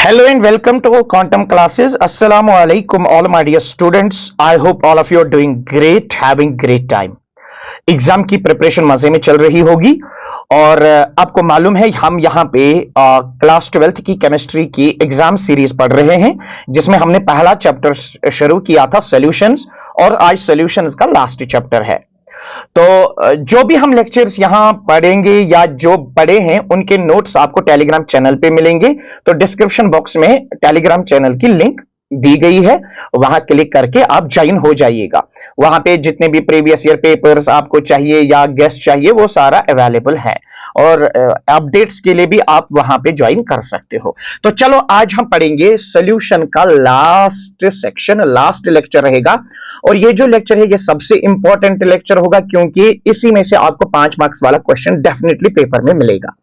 Hello and welcome to our quantum classes. Assalamu alaikum all my dear students. I hope all of you are doing great, having great time. Exam की preparation मजे में चल रही होगी और आपको मालूम है हम यहाँ पे क्लास 12th की केमिस्ट्री की एग्जाम सीरीज पढ़ रहे हैं जिसमें हमने पहला चैप्टर शुरू किया था सॉल्यूशंस और आज सॉल्यूशंस का लास्ट चैप्टर है। तो जो भी हम लेक्चर्स यहां पढ़ेंगे या जो पढ़े हैं उनके नोट्स आपको टेलीग्राम चैनल पे मिलेंगे। तो डिस्क्रिप्शन बॉक्स में टेलीग्राम चैनल की लिंक दी गई है, वहां क्लिक करके आप ज्वाइन हो जाइएगा। वहां पे जितने भी प्रीवियस ईयर पेपर्स आपको चाहिए या गेस्ट चाहिए वो सारा अवेलेबल है और अपडेट्स के लिए भी आप वहां पे ज्वाइन कर सकते हो। तो चलो आज हम पढ़ेंगे सॉल्यूशन का लास्ट सेक्शन, लास्ट लेक्चर रहेगा और ये जो लेक्चर है ये सबसे इंपॉर्टेंट लेक्चर होगा क्योंकि इसी में से आपको 5 मार्क्स वाला क्वेश्चन डेफिनेटली पेपर में मिलेगा।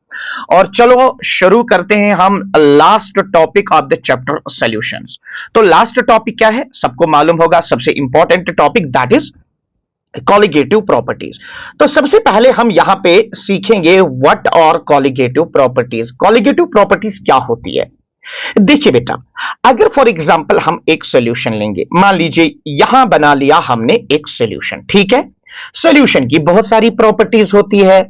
और चलो शुरू करते हैं हम last topic of the chapter solutions. तो लास्ट टॉपिक क्या है सबको मालूम होगा, सबसे important topic that is colligative properties. तो सबसे पहले हम यहां पे सीखेंगे what are colligative properties. Colligative properties क्या होती है? देखिए बेटा, अगर फॉर एग्जांपल हम एक सॉल्यूशन लेंगे, मान लीजिए यहां बना लिया हमने एक सॉल्यूशन, ठीक है। सॉल्यूशन की बहुत सारी प्रॉपर्टीज होती है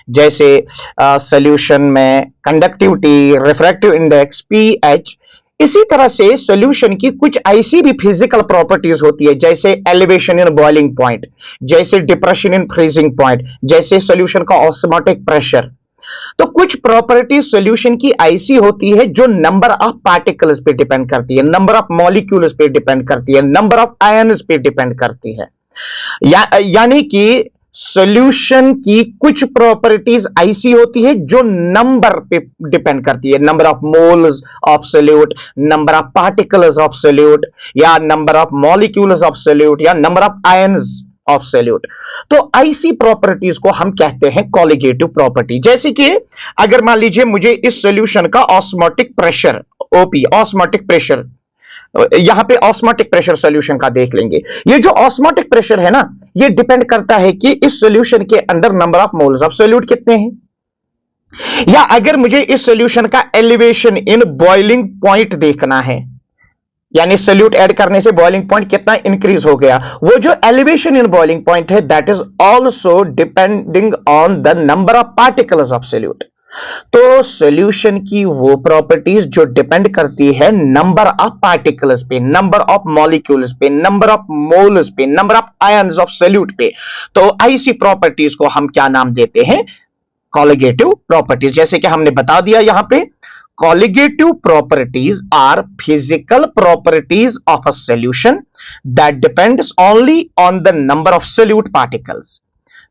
जैसे सॉल्यूशन में कंडक्टिविटी, रिफ्रैक्टिव इंडेक्स, पीएच। इसी तरह से सॉल्यूशन की कुछ ऐसी भी फिजिकल प्रॉपर्टीज होती है जैसे एलिवेशन इन बॉइलिंग पॉइंट, जैसे डिप्रेशन इन फ्रीजिंग पॉइंट, जैसे सॉल्यूशन का ऑस्मोटिक प्रेशर। तो कुछ प्रॉपर्टी सॉल्यूशन की ऐसी होती है जो नंबर ऑफ पार्टिकल्स पे डिपेंड करती है, नंबर ऑफ मॉलिक्यूल्स पे डिपेंड करती है, नंबर ऑफ आयन्स पे डिपेंड करती है। यानी कि सॉल्यूशन की कुछ प्रॉपर्टीज ऐसी होती है जो नंबर पे डिपेंड करती है, number of moles of solute, number of particles of solute, या number of molecules of solute, या number of ions of solute. तो ऐसी प्रॉपर्टीज को हम कहते हैं कॉलिगेटिव प्रॉपर्टी। जैसे कि अगर मान लीजिए मुझे इस सॉल्यूशन का osmotic pressure, OP osmotic pressure, यहां पे ऑस्मोटिक प्रेशर सॉल्यूशन का देख लेंगे। ये जो ऑस्मोटिक प्रेशर है ना, ये डिपेंड करता है कि इस सॉल्यूशन के अंदर number of moles of solute कितने हैं। या अगर मुझे इस सॉल्यूशन का एलिवेशन इन बॉइलिंग पॉइंट देखना है, यानी सॉल्यूट ऐड करने से बॉइलिंग पॉइंट कितना इंक्रीज हो गया, वो जो एलिवेशन इन बॉइलिंग पॉइंट है that is also depending on the number of particles of solute. तो सॉल्यूशन की वो प्रॉपर्टीज जो डिपेंड करती है नंबर ऑफ पार्टिकल्स पे, नंबर ऑफ मॉलिक्यूल्स पे, नंबर ऑफ मोल्स पे, number of ions of solute पे, तो ऐसी प्रॉपर्टीज को हम क्या नाम देते हैं? Colligative properties. जैसे कि हमने बता दिया यहां पे, colligative properties are physical properties of a solution that depends only on the number of solute particles,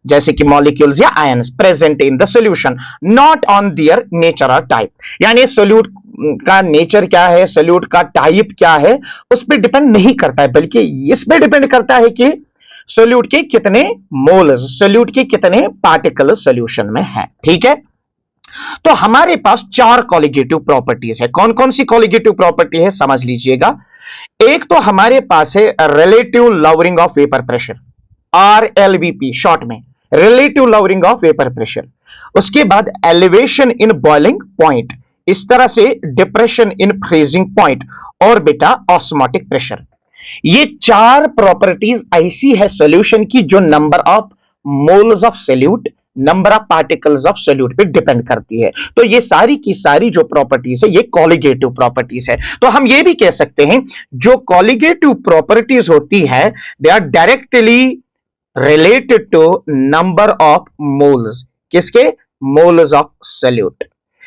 जैसे कि मॉलिक्यूल्स या ions present in the solution, not on their nature और टाइप। यानी सॉल्यूट का नेचर क्या है, सॉल्यूट का type क्या है, उस पर डिपेंड नहीं करता है, बल्कि इस पे डिपेंड करता है कि सॉल्यूट के कितने मोल्स, सॉल्यूट के कितने पार्टिकल सॉल्यूशन में है। ठीक है, तो हमारे पास 4 कॉलिगेटिव प्रॉपर्टीज है। कौन कौन सी कॉलिगेटिव प्रॉपर्टी है समझ लीजिएगा। एक तो हमारे पास है relative lowering of vapour pressure, RLVP short में, relative lowering of vapour pressure. उसके बाद एलिवेशन इन बॉइलिंग पॉइंट, इस तरह से डिप्रेशन इन फ्रीजिंग पॉइंट, और बेटा ऑस्मोटिक प्रेशर। ये 4 प्रॉपर्टीज ऐसी है सॉल्यूशन की जो number of moles of solute, number of particles of solute पे डिपेंड करती है। तो ये सारी की सारी जो प्रॉपर्टीज है ये कॉलिगेटिव प्रॉपर्टीज है। तो हम ये भी कह सकते हैं जो कॉलिगेटिव प्रॉपर्टीज होती है they are directly related to number of moles, किसके? मोल्स ऑफ सॉल्यूट,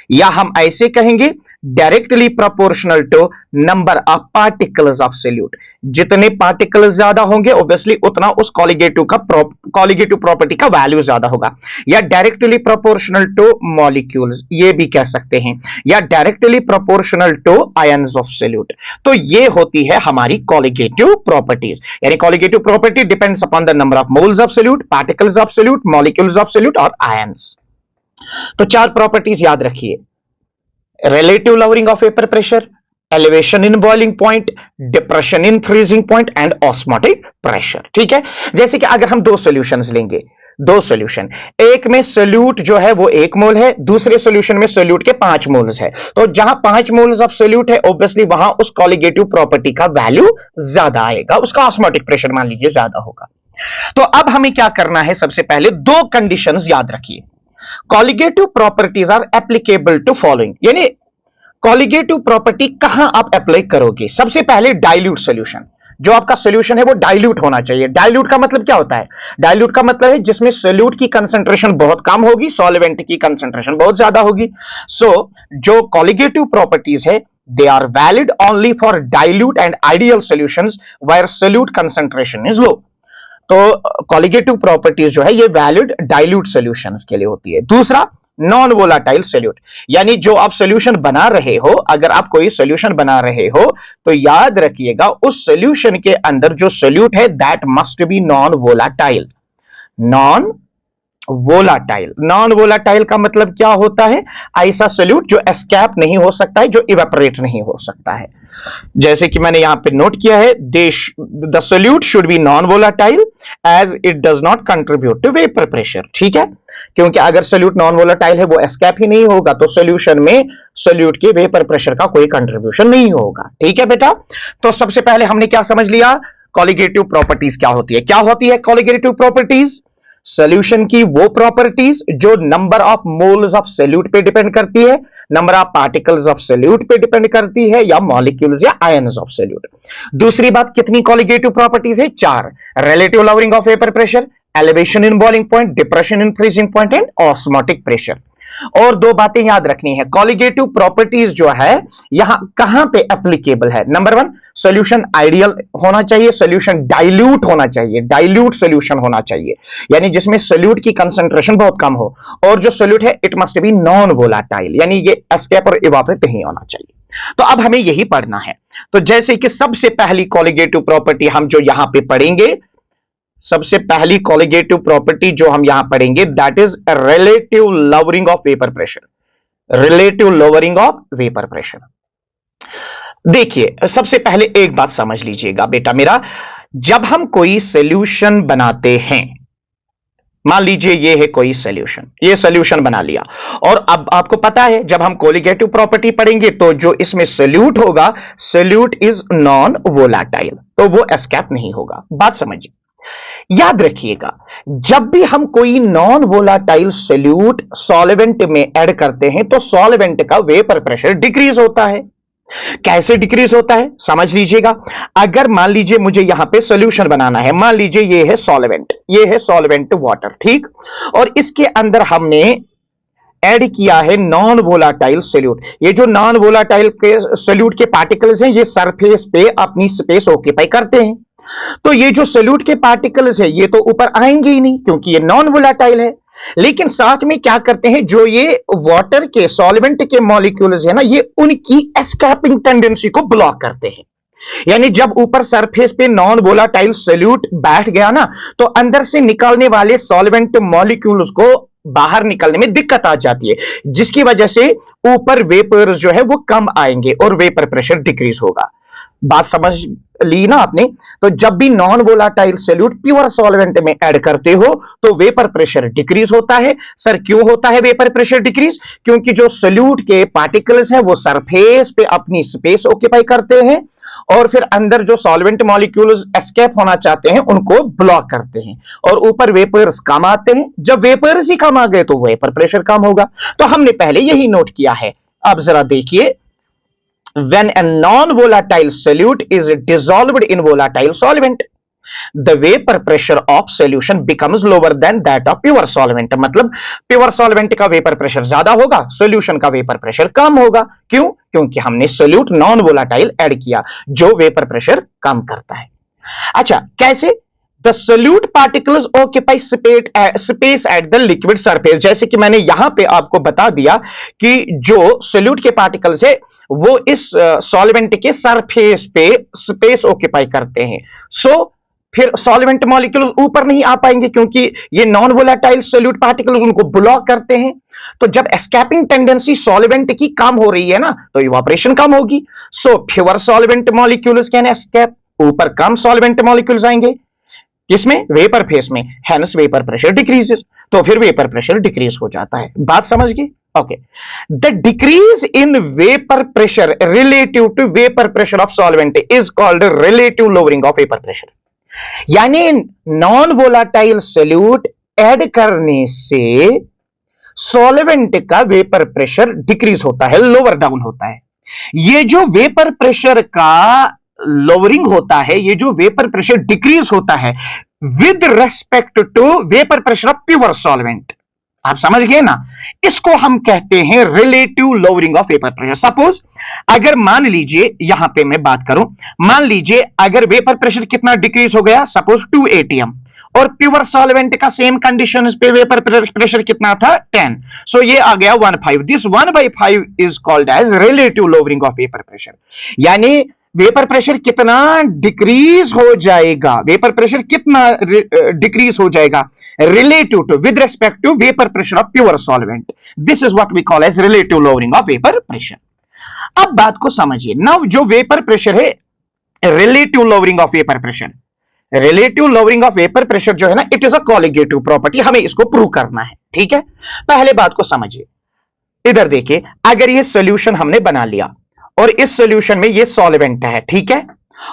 या हम ऐसे कहेंगे directly proportional to number of particles of solute. जितने पार्टिकल्स ज्यादा होंगे ऑब्वियसली उतना उस कॉलिगेटिव प्रॉपर्टी का वैल्यू ज्यादा होगा, या डायरेक्टली प्रोपोर्शनल टू मॉलिक्यूल्स, ये भी कह सकते हैं, या directly proportional to ions of solute. तो ये होती है हमारी कॉलिगेटिव प्रॉपर्टीज। यानी colligative property depends upon the number of moles of solute, particles of solute, molecules of solute और आयन्स। तो 4 प्रॉपर्टीज याद रखिए, relative lowering of vapor pressure, elevation in boiling point, depression in freezing point and osmotic pressure। ठीक है, जैसे कि अगर हम 2 सॉल्यूशंस लेंगे, दो सॉल्यूशन, एक में सोल्यूट जो है वो 1 मोल है, दूसरे सॉल्यूशन में सोल्यूट के 5 मोल्स है। तो जहां 5 मोल्स ऑफ सोल्यूट है ऑब्वियसली वहां उस कॉलिगेटिव प्रॉपर्टी का वैल्यू ज्यादा आएगा, उसका ऑस्मोटिक प्रेशर मान लीजिए ज्यादा होगा। तो अब हमें क्या करना है, सबसे पहले दो कंडीशंस याद रखिए। Colligative properties are applicable to following, यानी कॉलिगेटिव प्रॉपर्टी कहां आप अप्लाई करोगे। सबसे पहले डाइल्यूट सॉल्यूशन, जो आपका सॉल्यूशन है वो डाइल्यूट होना चाहिए। डाइल्यूट का मतलब क्या होता है, डाइल्यूट का मतलब है जिसमें सोल्यूट की कंसंट्रेशन बहुत कम होगी, सॉल्वेंट की कंसंट्रेशन बहुत ज्यादा होगी। सो जो कॉलिगेटिव प्रॉपर्टीज है they are valid only for dilute and ideal solutions where solute concentration is low। तो कॉलिगेटिव प्रॉपर्टीज जो है ये वैलिड डाइल्यूट सॉल्यूशंस के लिए होती है। दूसरा, नॉन वोलाटाइल सोल्यूट, यानी जो आप सॉल्यूशन बना रहे हो, अगर आप कोई सॉल्यूशन बना रहे हो तो याद रखिएगा उस सॉल्यूशन के अंदर जो सोल्यूट है that must be non volatile. Non volatile, non volatile का मतलब क्या होता है, ऐसा सोल्यूट जो एस्केप नहीं हो सकता है, जो इवेपोरेट नहीं हो सकता है। जैसे कि मैंने यहां पे नोट किया है, the solute should be non volatile as it does not contribute to vapour pressure. ठीक है, क्योंकि अगर सोल्यूट नॉन वोलाटाइल है वो एस्केप ही नहीं होगा, तो सोल्यूशन में सोल्यूट के वेपर प्रेशर का कोई कंट्रीब्यूशन नहीं होगा। ठीक है बेटा, तो सबसे पहले हमने क्या समझ लिया, कॉलिगेटिव प्रॉपर्टीज क्या होती है। क्या होती है कॉलिगेटिव प्रॉपर्टीज, सॉल्यूशन की वो प्रॉपर्टीज जो number of moles of solute पे डिपेंड करती है, number of particles of solute पे डिपेंड करती है, या मॉलिक्यूल्स या आयन्स ऑफ सोल्यूट। दूसरी बात, कितनी कॉलिगेटिव प्रॉपर्टीज है, 4। Relative lowering of vapour pressure, elevation in boiling point, depression in freezing point and osmotic pressure. और दो बातें याद रखनी है, कॉलिगेटिव प्रॉपर्टीज जो है यहां कहां पे एप्लीकेबल है। नंबर 1, सॉल्यूशन आइडियल होना चाहिए, सॉल्यूशन डाइल्यूट होना चाहिए, डाइल्यूट सॉल्यूशन होना चाहिए, यानी जिसमें सॉल्यूट की कंसंट्रेशन बहुत कम हो, और जो सॉल्यूट है it must be non volatile, यानी ये एस्केप और इवापोरेट नहीं होना चाहिए। तो अब हमें यही पढ़ना है। तो जैसे कि सबसे पहली कॉलिगेटिव प्रॉपर्टी हम जो यहां पे पढ़ेंगे, सबसे पहली कॉलिगेटिव प्रॉपर्टी जो हम यहां पढ़ेंगे that is relative lowering of vapour pressure. Relative lowering of vapour pressure, देखिए सबसे पहले एक बात समझ लीजिएगा बेटा मेरा, जब हम कोई सॉल्यूशन बनाते हैं, मान लीजिए ये है कोई सॉल्यूशन, ये सॉल्यूशन बना लिया, और अब आपको पता है जब हम कॉलिगेटिव प्रॉपर्टी पढ़ेंगे तो जो इसमें सोल्यूट होगा, सोल्यूट इज नॉन वोलाटाइल, तो वो एस्केप नहीं होगा। बात समझिए, याद रखिएगा जब भी हम कोई नॉन वोलाटाइल सोल्यूट सॉल्वेंट में ऐड करते हैं तो सॉल्वेंट का वेपर प्रेशर डिक्रीज होता है। कैसे डिक्रीज होता है समझ लीजिएगा, अगर मान लीजिए मुझे यहां पे सॉल्यूशन बनाना है, मान लीजिए ये है सॉल्वेंट, ये है सॉल्वेंट वाटर, ठीक, और इसके अंदर हमने ऐड किया है नॉन वोलाटाइल सोल्यूट। ये जो नॉन वोलाटाइल के सोल्यूट के पार्टिकल्स हैं ये सरफेस पे अपनी स्पेस ऑक्यूपाई करते हैं, तो ये जो सोल्यूट के पार्टिकल्स है ये तो ऊपर आएंगे ही नहीं क्योंकि ये नॉन वोलाटाइल है, लेकिन साथ में क्या करते हैं, जो ये वाटर के सॉल्वेंट के मॉलिक्यूल्स है ना, ये उनकी एस्केपिंग टेंडेंसी को ब्लॉक करते हैं। यानी जब ऊपर सरफेस पे नॉन वोलाटाइल सोल्यूट बैठ गया ना, तो अंदर से निकलने वाले सॉल्वेंट मॉलिक्यूल्स को बाहर निकलने में दिक्कत आ जाती है, जिसकी वजह से ऊपर वेपर्स जो है वो कम आएंगे और वेपर प्रेशर डिक्रीज होगा। बात समझ ली ना आपने। तो जब भी non volatile solute pure solvent में ऐड करते हो तो वेपर प्रेशर डिक्रीज होता है। सर क्यों होता है वेपर प्रेशर डिक्रीज? क्योंकि जो सोल्यूट के पार्टिकल्स हैं वो सरफेस पे अपनी स्पेस ऑक्यूपाई करते हैं और फिर अंदर जो सॉल्वेंट मॉलिक्यूल्स एस्केप होना चाहते हैं उनको ब्लॉक करते हैं और ऊपर वेपर्स कम आते हैं। जब वेपर्स ही कम आ गए तो वेपर प्रेशर कम होगा। तो हमने पहले यही नोट किया है। अब जरा देखिए, when a non-volatile solute is dissolved in volatile solvent, the vapor pressure of solution becomes lower than that of pure solvent। मतलब प्योर सॉल्वेंट का वेपर प्रेशर ज्यादा होगा, सॉल्यूशन का वेपर प्रेशर कम होगा। क्यों? क्योंकि हमने सोल्यूट नॉन वोलाटाइल ऐड किया जो वेपर प्रेशर कम करता है। अच्छा, कैसे? The solute particles occupy space at the liquid surface। जैसे कि मैंने यहां पे आपको बता दिया कि जो सोल्यूट के पार्टिकल्स है वो इस सॉल्वेंट के सरफेस पे स्पेस ऑक्यूपाई करते हैं। सो फिर सॉल्वेंट मॉलिक्यूल्स ऊपर नहीं आ पाएंगे क्योंकि ये नॉन वोलेटाइल सोल्यूट पार्टिकल्स उनको ब्लॉक करते हैं। तो जब एस्केपिंग टेंडेंसी सॉल्वेंट की कम हो रही है ना, तो इवापोरेशन कम होगी। So pure solvent molecules can escape, ऊपर कम सॉल्वेंट मॉलिक्यूल्स आएंगे। किसमें? वेपर फेस में, हेंस वेपर प्रेशर डिक्रीजेस, तो फिर वेपर प्रेशर डिक्रीज हो जाता है। बात समझ गए? Okay, the decrease in vapour pressure relative to vapour pressure of solvent is called relative lowering of vapour pressure. यानी नॉन वोलाटाइल सोल्यूट ऐड करने से सॉल्वेंट का वेपर प्रेशर डिक्रीज होता है, लोअर डाउन होता है। ये जो वेपर प्रेशर का लोअरिंग होता है, ये जो वेपर प्रेशर डिक्रीज होता है with respect to vapour pressure of pure solvent, आप समझ गए ना, इसको हम कहते हैं relative lowering of vapour pressure. Suppose अगर मान लीजिए, यहां पे मैं बात करूं, मान लीजिए अगर वेपर प्रेशर कितना डिक्रीज हो गया, सपोज 2 atm, और प्योर सॉल्वेंट का सेम कंडीशन पे वेपर प्रेशर कितना था 10, सो ये आ गया 1/5। This 1/5 is called as relative lowering of vapour pressure. यानी वेपर प्रेशर कितना डिक्रीज हो जाएगा, वेपर प्रेशर कितना डिक्रीज हो जाएगा relative to, with respect to vapour pressure of pure solvent. This is what we call as relative lowering of vapour pressure. अब बात को समझिए, नाउ जो वेपर प्रेशर है, relative lowering of vapour pressure, relative lowering of vapour pressure जो है ना, it is a colligative property, हमें इसको प्रूव करना है। ठीक है, पहले बात को समझिए, इधर देखिए, अगर ये सॉल्यूशन हमने बना लिया और इस सॉल्यूशन में ये सॉल्वेंट है, ठीक है,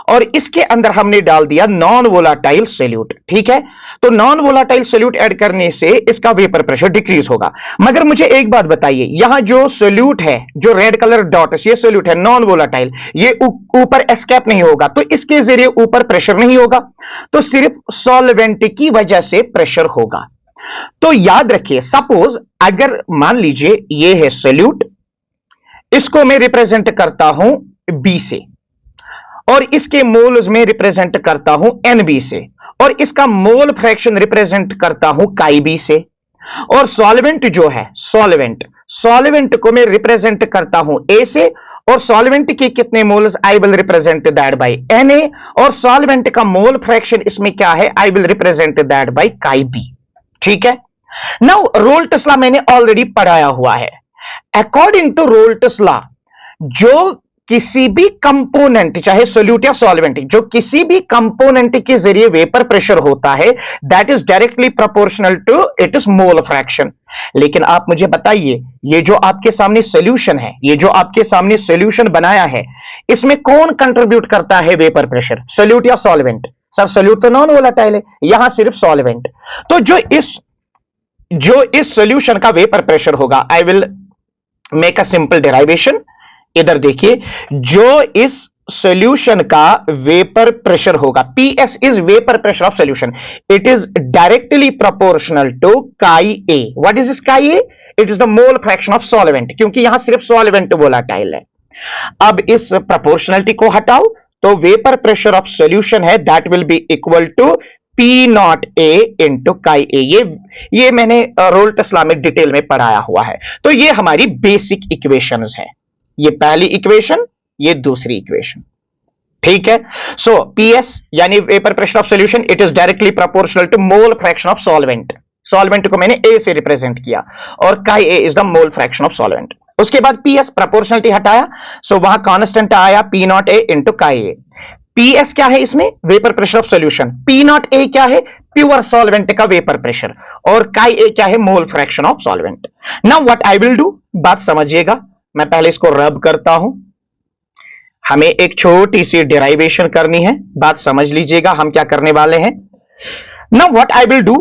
और इसके अंदर हमने डाल दिया नॉन वोलाटाइल सोल्यूट, ठीक है, तो नॉन वोलाटाइल सोल्यूट ऐड करने से इसका वेपर प्रेशर डिक्रीज होगा। मगर मुझे एक बात बताइए, यहां जो सोल्यूट है, जो रेड कलर डॉट ये सोल्यूट है नॉन वोलाटाइल, ये ऊपर एस्केप नहीं होगा, तो इसके जरिए ऊपर प्रेशर नहीं होगा, तो सिर्फ सॉल्वेंट की वजह से प्रेशर होगा। तो याद रखिए, सपोज अगर मान लीजिए ये है सोल्यूट, इसको मैं रिप्रेजेंट करता हूं बी से, और इसके मोल्स में रिप्रेजेंट करता हूं एनबी से, और इसका मोल फ्रैक्शन रिप्रेजेंट करता हूं काई बी से, और सॉल्वेंट जो है, सॉल्वेंट को मैं रिप्रेजेंट करता हूं ए से, और सॉल्वेंट के कितने moles, I will represent that bye Na, और सॉल्वेंट का मोल फ्रैक्शन इसमें क्या है, I will represent that bye काई बी। ठीक है, नाउ रोल्टस लॉ मैंने ऑलरेडी पढ़ाया हुआ है। अकॉर्डिंग टू रोल्टस लॉ, जो किसी भी कंपोनेंट, चाहे सोल्यूट या सॉल्वेंट, जो किसी भी कंपोनेंट के जरिए वेपर प्रेशर होता है, that is directly proportional to it is mole fraction. लेकिन आप मुझे बताइए, ये जो आपके सामने सॉल्यूशन है, ये जो आपके सामने सॉल्यूशन बनाया है, इसमें कौन कंट्रीब्यूट करता है वेपर प्रेशर, सोल्यूट या सॉल्वेंट? सर सोल्यूट तो नॉन वोलेटाइल है, यहां सिर्फ सॉल्वेंट। तो जो इस सॉल्यूशन का वेपर प्रेशर होगा, I will make a simple derivation. इधर देखिए, जो इस सॉल्यूशन का वेपर प्रेशर होगा, PS is vapour pressure of solution, it is directly proportional to chi A. What is this chi A? It is the mole fraction of solvent, क्योंकि यहां सिर्फ solvent volatile है। अब इस प्रोपोर्शनलिटी को हटाओ, तो वेपर प्रेशर ऑफ सॉल्यूशन है that will be equal to P0A into chi A. ये मैंने रोल्टस लॉ में डिटेल में पढ़ाया हुआ है। तो ये हमारी बेसिक इक्वेशंस है, ये पहली इक्वेशन, ये दूसरी इक्वेशन। ठीक है, सो PS यानी vapour pressure of solution, it is directly proportional to mole fraction of solvent. Solvent को मैंने A से रिप्रेजेंट किया, और chi A is the mole fraction of solvent. उसके बाद PS प्रोपोर्शनलिटी हटाया, सो वहां कांस्टेंट आया P0A इंटू काई ए। PS क्या है इसमें? Vapour pressure of solution. P0A क्या है? प्योर सॉल्वेंट का वेपर प्रेशर, और काई ए क्या है? मोल fraction of solvent. Now what I will do, बात समझिएगा, मैं पहले इसको रब करता हूं। हमें एक छोटी सी डेरिवेशन करनी है, बात समझ लीजिएगा हम क्या करने वाले हैं। Now what I will do,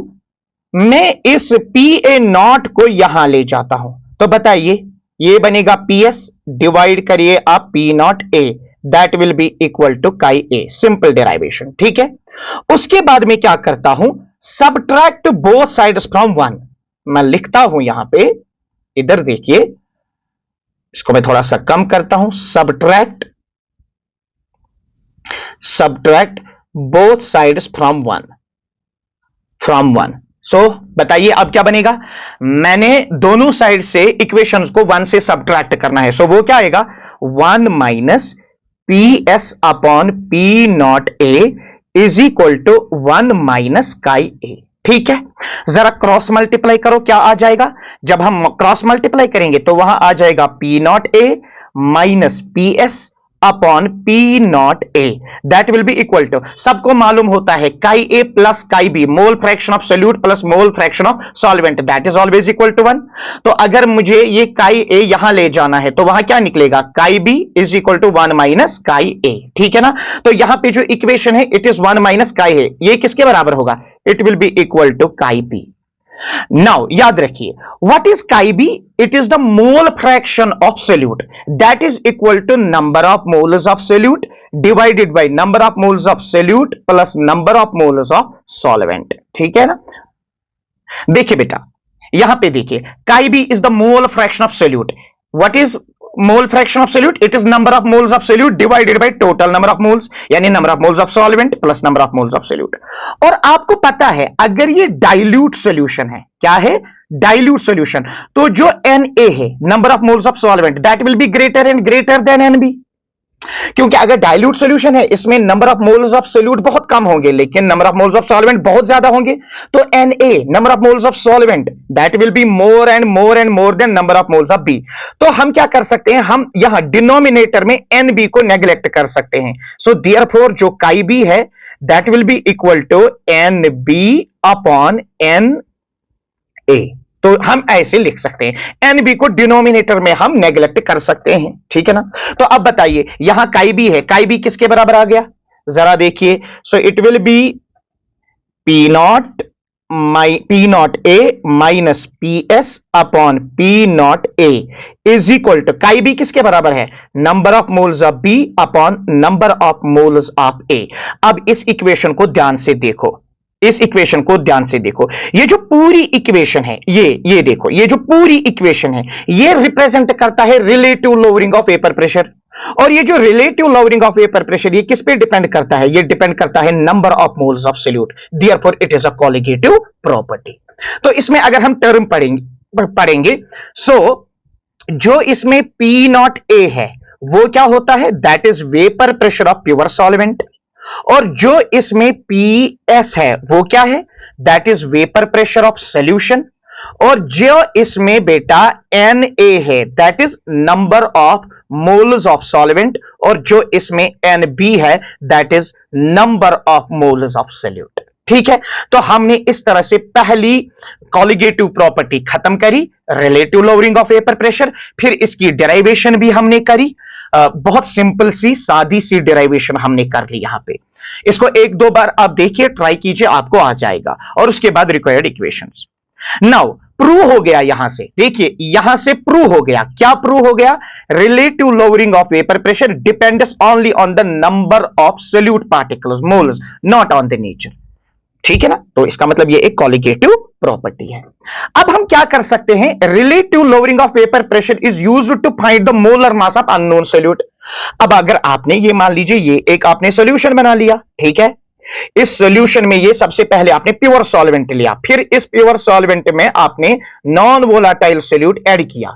मैं इस PA0 को यहां ले जाता हूं, तो बताइए ये बनेगा PS, डिवाइड करिए आप P0A, that will be equal to chi A. Simple derivation, ठीक है। उसके बाद में क्या करता हूं, सबट्रैक्ट बोथ साइड्स फ्रॉम 1। मैं लिखता हूं यहां पे, इधर देखिए, इसको मैं थोड़ा सा कम करता हूं, सबट्रैक्ट बोथ साइड्स फ्रॉम 1। सो बताइए अब क्या बनेगा, मैंने दोनों साइड से इक्वेशंस को 1 से सबट्रैक्ट करना है, सो वो क्या आएगा, 1 minus PS upon P0A is equal to 1 minus chi A. ठीक है, जरा क्रॉस मल्टीप्लाई करो, क्या आ जाएगा, जब हम क्रॉस मल्टीप्लाई करेंगे तो वहां आ जाएगा P0A minus PS upon P naught A that will be equal to, सबको मालूम होता है chi A plus chi B, mole fraction of solute plus mole fraction of solvent, that is always equal to 1। तो अगर मुझे ये काई ए यहां ले जाना है तो वहां क्या निकलेगा, chi B is equal to 1 minus chi A, ठीक है ना। तो यहां पे जो इक्वेशन है इट इज 1 माइनस काई है, ये किसके बराबर होगा, it will be equal to chi P. Now याद रखिए, what is chi B, it is the mole fraction of solute that is equal to number of moles of solute divided by number of moles of solute plus number of moles of solvent, ठीक है ना। देखिए बेटा, यहां पे देखिए, chi B is the mole fraction of solute, what is mole fraction of solute, it is number of moles of solute divided by total number of moles, यानी number of moles of solvent plus number of moles of solute. और आपको पता है अगर ये dilute solution है, क्या है, डाइल्यूट सॉल्यूशन, तो जो Na है number of moles of solvent that will be greater and greater than Nb, क्योंकि अगर डाइल्यूट सॉल्यूशन है इसमें number of moles of solute बहुत कम होंगे लेकिन number of moles of solvent बहुत ज्यादा होंगे। तो Na number of moles of solvent that will be more and more and more than number of moles of B. तो हम क्या कर सकते हैं, हम यहां डिनोमिनेटर में Nb को नेग्लेक्ट कर सकते हैं। सो देयरफॉर जो काई बी है that will be equal to Nb upon Na। तो हम ऐसे लिख सकते हैं, Nb को डिनोमिनेटर में हम नेग्लेक्ट कर सकते हैं, ठीक है ना। तो अब बताइए यहां काई बी है, काई बी किसके बराबर आ गया, जरा देखिए। So it will be p naught A minus P S upon P naught A is equal to, chi B किसके बराबर है, number of moles of B upon number of moles of A. अब इस इक्वेशन को ध्यान से देखो, इस इक्वेशन को ध्यान से देखो, ये जो पूरी इक्वेशन है, ये देखो, ये जो पूरी इक्वेशन है ये रिप्रेजेंट करता है relative lowering of vapour pressure. और ये जो relative lowering of vapour pressure ये किस पे डिपेंड करता है, ये डिपेंड करता है number of moles of solute, therefore it is a colligative property. तो इसमें अगर हम टर्म पढ़ेंगे सो जो इसमें पी नॉट ए है वो क्या होता है, that is vapour pressure of pure solvent. और जो इसमें पीएस है वो क्या है, that is vapour pressure of solution. और जो इसमें बेटा Na है that is number of moles of solvent. और जो इसमें Nb है that is number of moles of solute, ठीक है। तो हमने इस तरह से पहली कॉलिगेटिव प्रॉपर्टी खत्म करी, relative lowering of vapour pressure. फिर इसकी डेरिवेशन भी हमने करी, बहुत सिंपल सी सादी सी डेरिवेशन हमने कर ली यहां पे। इसको एक दो बार आप देखिए, ट्राई कीजिए, आपको आ जाएगा। और उसके बाद रिक्वायर्ड इक्वेशंस। नाउ प्रूव हो गया, यहां से देखिए, यहां से प्रूव हो गया, क्या प्रूव हो गया, relative lowering of vapour pressure depends only on the number of solute particles moles, not on the nature, ठीक है ना। तो इसका मतलब ये एक कॉलिगेटिव प्रॉपर्टी है। अब हम क्या कर सकते हैं, relative lowering of vapour pressure is used to find the molar mass of unknown solute. अब अगर आपने ये मान लीजिए ये एक आपने सॉल्यूशन बना लिया, ठीक है, इस सॉल्यूशन में ये सबसे पहले आपने प्योर सॉल्वेंट लिया, फिर इस प्योर सॉल्वेंट में आपने नॉन वोलाटाइल सोल्यूट ऐड किया।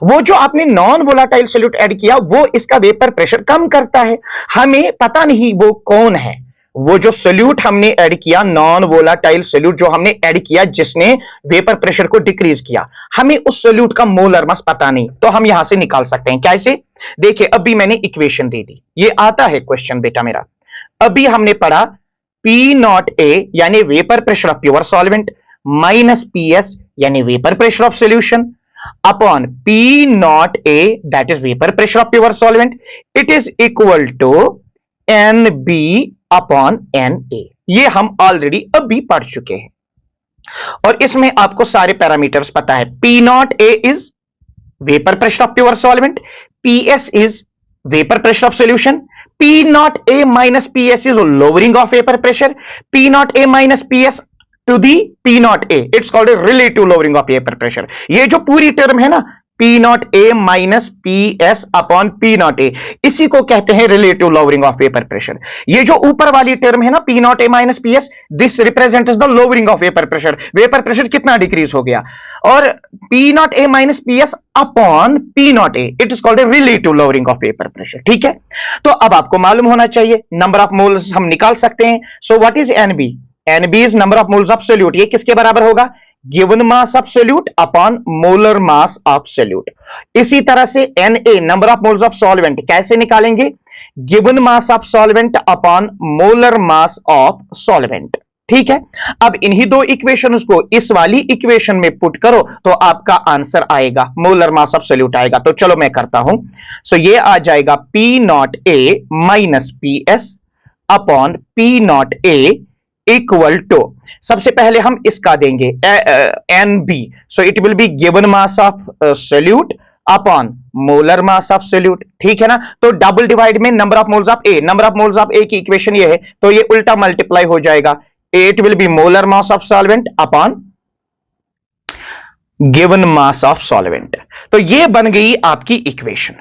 वो जो आपने नॉन वोलाटाइल सोल्यूट ऐड किया वो इसका वेपर प्रेशर कम करता है। हमें पता नहीं वो कौन है, वो जो सोल्यूट हमने ऐड किया, नॉन वोलाटाइल सोल्यूट जो हमने ऐड किया जिसने वेपर प्रेशर को डिक्रीज किया, हमें उस सोल्यूट का मोलर मास पता नहीं, तो हम यहां से निकाल सकते हैं। कैसे, देखिए अभी मैंने इक्वेशन दे दी, ये आता है क्वेश्चन बेटा मेरा। अभी हमने पढ़ा पी नॉट ए यानी vapour pressure of pure solvent minus P s यानी vapour pressure of solution upon P naught A that is vapour pressure of pure solvent, it is equal to n B upon n A. ये हम already अभी पढ़ चुके हैं और इसमें आपको सारे पैरामीटर्स पता है। P naught A is vapour pressure of pure solvent, P S is vapour pressure of solution, P naught A minus P S is lowering of vapour pressure, P naught A minus P S to the P naught A, it's called relative lowering of vapour pressure. ये जो पूरी term है ना P naught A minus P S upon P naught A, इसी को कहते हैं relative lowering of vapour pressure. ये जो ऊपर वाली टर्म है ना P naught A minus P S, this represents the lowering of vapour pressure. Vapour pressure कितना डिक्रीज हो गया, और P naught A minus P S upon P naught A, it is called relative lowering of vapour pressure, ठीक है। तो अब आपको मालूम होना चाहिए नंबर ऑफ मोल्स हम निकाल सकते हैं। So what is NB, NB is number of moles of solute, ये किसके बराबर होगा, given mass of solute upon molar mass of solute. इसी तरह से Na number of moles of solvent कैसे निकालेंगे? Given mass of solvent upon molar mass of solvent. ठीक है, अब इन्हीं दो इक्वेशंस को इस वाली इक्वेशन में पुट करो तो आपका आंसर आएगा, मोलर मास ऑफ सोल्यूट आएगा। तो चलो मैं करता हूं। सो ये आ जाएगा p naught A minus P S upon P naught A equal to, सबसे पहले हम इसका देंगे n B. So it will be given mass of solute upon molar mass of solute. ठीक है ना, तो डबल डिवाइड में number of moles of A, number of moles of A की इक्वेशन ये है, तो ये उल्टा मल्टीप्लाई हो जाएगा। It will be molar mass of solvent upon given mass of solvent. तो ये बन गई आपकी equation.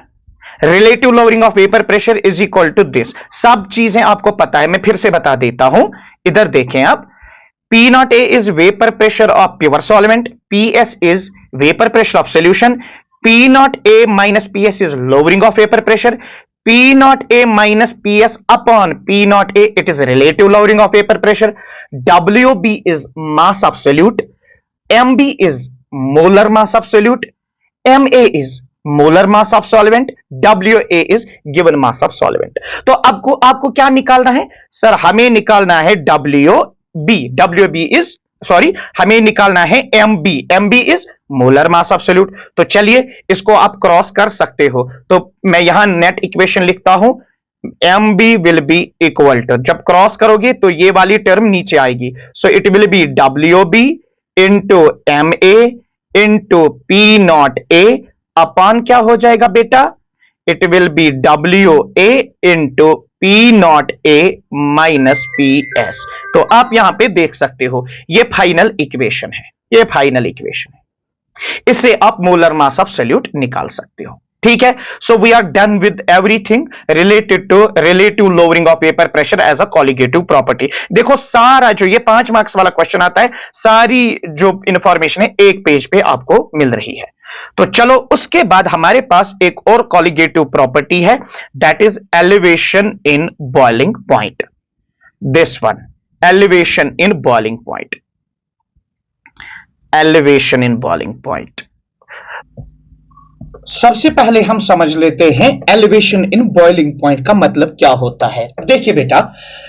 Relative lowering of vapour pressure is equal to this. सब चीजें आपको पता है, मैं फिर से बता देता हूं। इधर देखें आप, P naught A is vapor pressure of pure solvent, PS is vapor pressure of solution, P naught A minus PS is lowering of vapor pressure, P naught A minus PS upon P naught A, it is relative lowering of vapor pressure, WB is mass of solute, MB is molar mass of solute, MA is molar mass of solvent, WA is given mass of solvent. तो आपको क्या निकालना है sir? हमें निकालना है WB is हमें निकालना है MB is molar mass of solute. तो चलिए इसको आप क्रॉस कर सकते हो। तो मैं यहां नेट इक्वेशन लिखता हूं, MB will be equal to, जब क्रॉस करोगे तो ये वाली टर्म नीचे आएगी। So it will be WB into MA into P naught A upon क्या हो जाएगा बेटा? It will be WA into P naught A minus PS। तो आप यहां पे देख सकते हो ये फाइनल इक्वेशन है, ये फाइनल इक्वेशन है। इससे आप मोलर मास ऑफ सोल्यूट निकाल सकते हो। ठीक है, so we are done with everything related to relative lowering of vapour pressure as a colligative property. देखो सारा जो ये 5 मार्क्स वाला क्वेश्चन आता है, सारी जो इंफॉर्मेशन है एक पेज पे आपको मिल रही है। तो चलो उसके बाद हमारे पास एक और कॉलिगेटिव प्रॉपर्टी है, that is elevation in boiling point. This one, elevation in boiling point, elevation in boiling point. सबसे पहले हम समझ लेते हैं एलिवेशन इन बॉइलिंग पॉइंट का मतलब क्या होता है। देखिए बेटा,